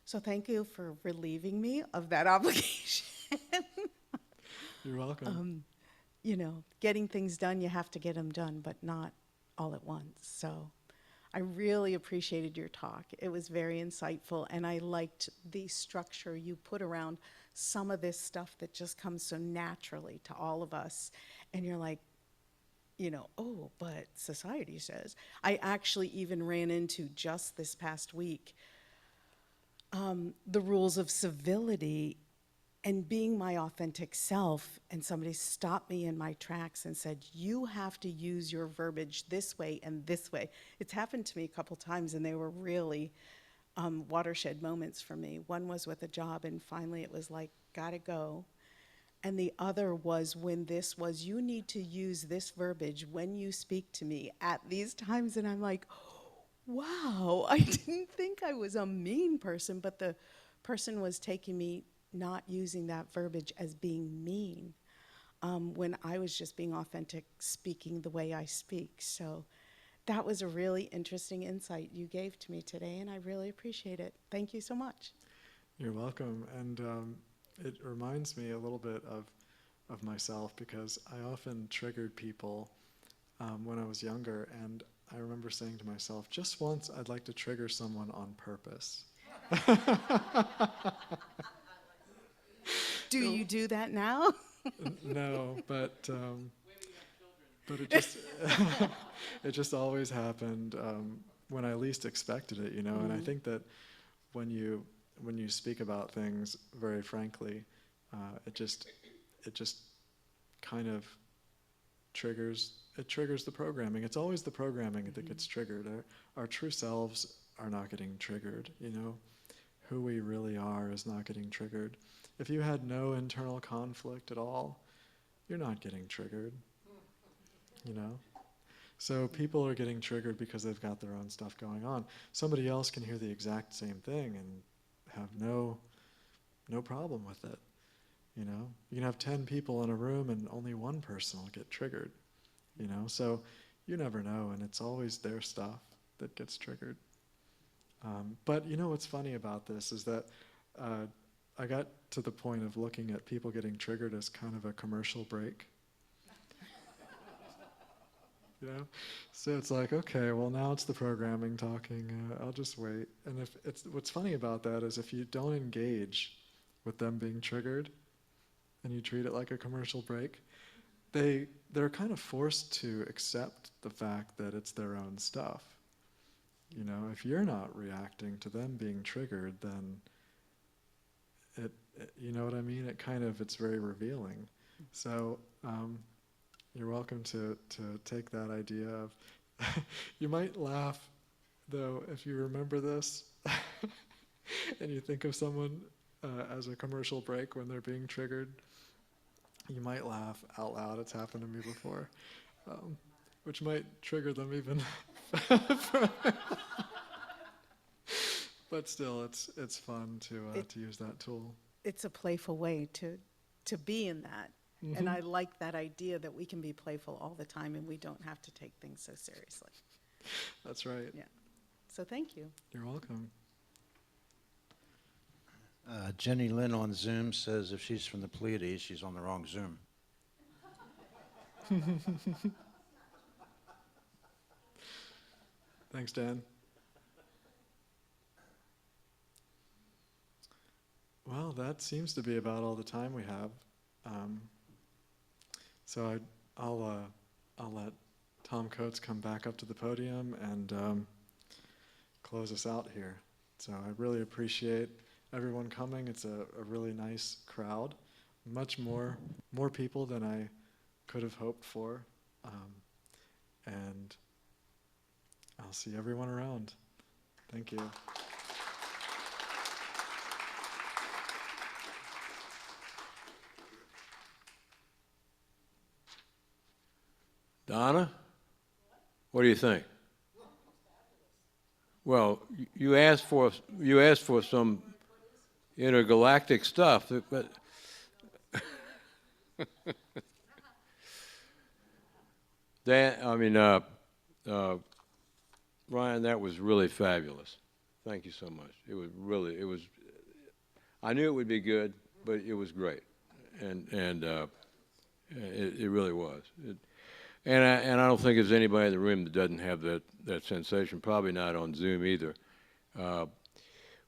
So thank you for relieving me of that obligation. You're welcome. You know, getting things done, you have to get them done, but not all at once. So I really appreciated your talk. It was very insightful, and I liked the structure you put around some of this stuff that just comes so naturally to all of us. And you're like, you know, oh, but society says. I actually even ran into just this past week the rules of civility and being my authentic self, and somebody stopped me in my tracks and said, you have to use your verbiage this way and this way. It's happened to me a couple times, and they were really watershed moments for me. One was with a job, and finally it was like, gotta go. And the other was when this was, you need to use this verbiage when you speak to me at these times. And I'm like, wow, I didn't think I was a mean person, but the person was taking me not using that verbiage as being mean, when I was just being authentic, speaking the way I speak. So that was a really interesting insight you gave to me today, and I really appreciate it. Thank you so much. You're welcome. And it reminds me a little bit of myself, because I often triggered people when I was younger, and I remember saying to myself, just once I'd like to trigger someone on purpose. Do you do that now? No, but it just it just always happened when I least expected it, you know. And I think that when you speak about things very frankly, it just kind of triggers the programming. It's always the programming that gets triggered. Our true selves are not getting triggered, you know. Who we really are is not getting triggered. If you had no internal conflict at all, you're not getting triggered, you know? So people are getting triggered because they've got their own stuff going on. Somebody else can hear the exact same thing and have no problem with it, you know? You can have 10 people in a room and only one person will get triggered, you know? So you never know, and it's always their stuff that gets triggered. But you know what's funny about this is that I got to the point of looking at people getting triggered as kind of a commercial break. You know? So it's like, okay, well now it's the programming talking, I'll just wait. And what's funny about that is if you don't engage with them being triggered and you treat it like a commercial break, they're kind of forced to accept the fact that it's their own stuff. You know, if you're not reacting to them being triggered, then you know what I mean? It's very revealing. So you're welcome to take that idea of, you might laugh though if you remember this and you think of someone as a commercial break when they're being triggered. You might laugh out loud. It's happened to me before, which might trigger them even. But still, it's fun to use that tool. It's a playful way to be in that. Mm-hmm. And I like that idea that we can be playful all the time and we don't have to take things so seriously. That's right. Yeah. So thank you. You're welcome. Jenny Lynn on Zoom says if she's from the Pleiades, she's on the wrong Zoom. Thanks, Dan. Well, that seems to be about all the time we have. So I'll let Tom Coates come back up to the podium and close us out here. So I really appreciate everyone coming. It's a really nice crowd, much more people than I could have hoped for. And I'll see everyone around. Thank you. Donna, what do you think? Well, you asked for some intergalactic stuff, but Ryan, that was really fabulous. Thank you so much. It was. I knew it would be good, but it was great, and it really was. And I don't think there's anybody in the room that doesn't have that sensation. Probably not on Zoom either.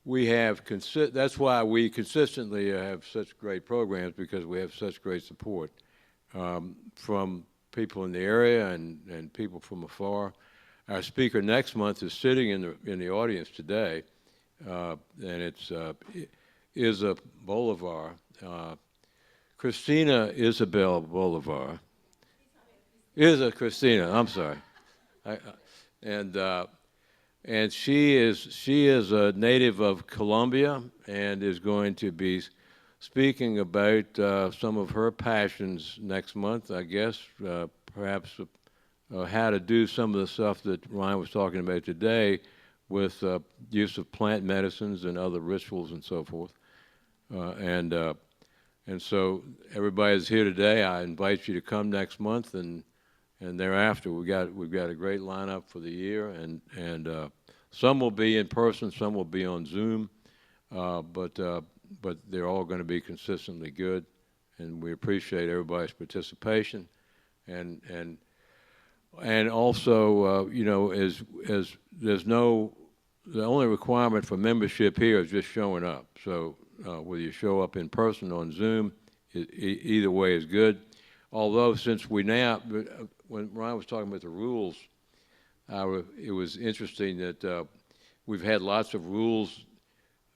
We have that's why we consistently have such great programs, because we have such great support from people in the area and people from afar. Our speaker next month is sitting in the audience today, and it's Isa Bolivar, Christina Isabel Bolivar. Christina, I'm sorry, and she is a native of Colombia and is going to be speaking about some of her passions next month, I guess, perhaps how to do some of the stuff that Ryan was talking about today with use of plant medicines and other rituals and so forth. And so everybody's here today. I invite you to come next month, and thereafter we've got a great lineup for the year, and some will be in person, some will be on Zoom, but they're all going to be consistently good, and we appreciate everybody's participation, and also as there's the only requirement for membership here is just showing up. So whether you show up in person or on Zoom, either way is good. Although since when Ryan was talking about the rules, it was interesting that we've had lots of rules,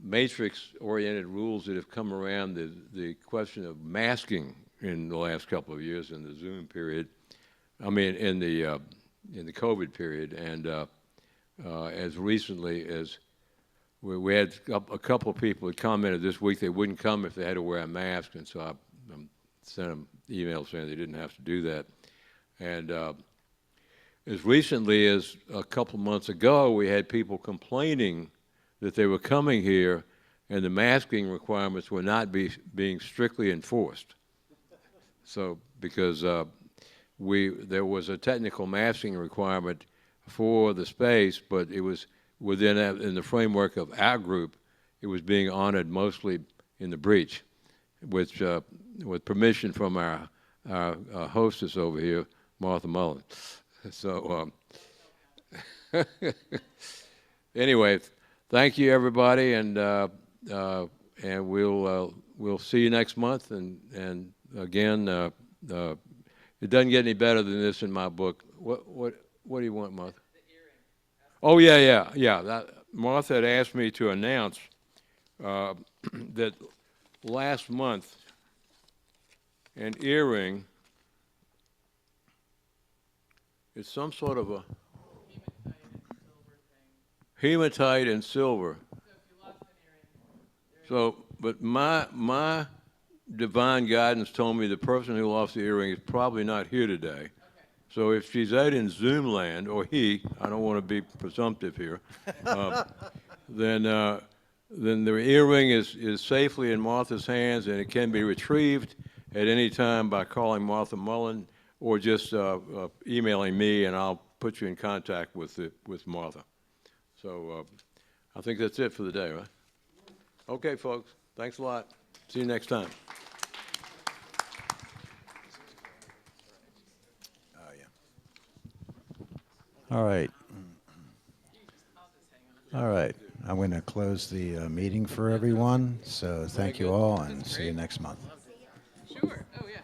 matrix-oriented rules that have come around the question of masking in the last couple of years in the Zoom period. I mean, in the COVID period, and as recently as we had a couple of people that commented this week they wouldn't come if they had to wear a mask, and so I sent them emails saying they didn't have to do that. And as recently as a couple of months ago, we had people complaining that they were coming here and the masking requirements were not being strictly enforced. So because there was a technical masking requirement for the space, but it was in the framework of our group, it was being honored mostly in the breach, which with permission from our hostess over here, Martha Mullen. So anyway, thank you everybody, and we'll see you next month. And again, it doesn't get any better than this in my book. What do you want, Martha? Oh yeah. Martha had asked me to announce that last month an earring. It's some sort of a hematite and silver. So, but my divine guidance told me the person who lost the earring is probably not here today. Okay. So if she's out in Zoom land, or he, I don't want to be presumptive here, then the earring is safely in Martha's hands, and it can be retrieved at any time by calling Martha Mullen or just emailing me, and I'll put you in contact with Martha. So I think that's it for the day, right? Okay, folks. Thanks a lot. See you next time. Oh, yeah. All right. All right. I'm going to close the meeting for everyone. So thank you all, and see you next month. Sure. Oh, yeah.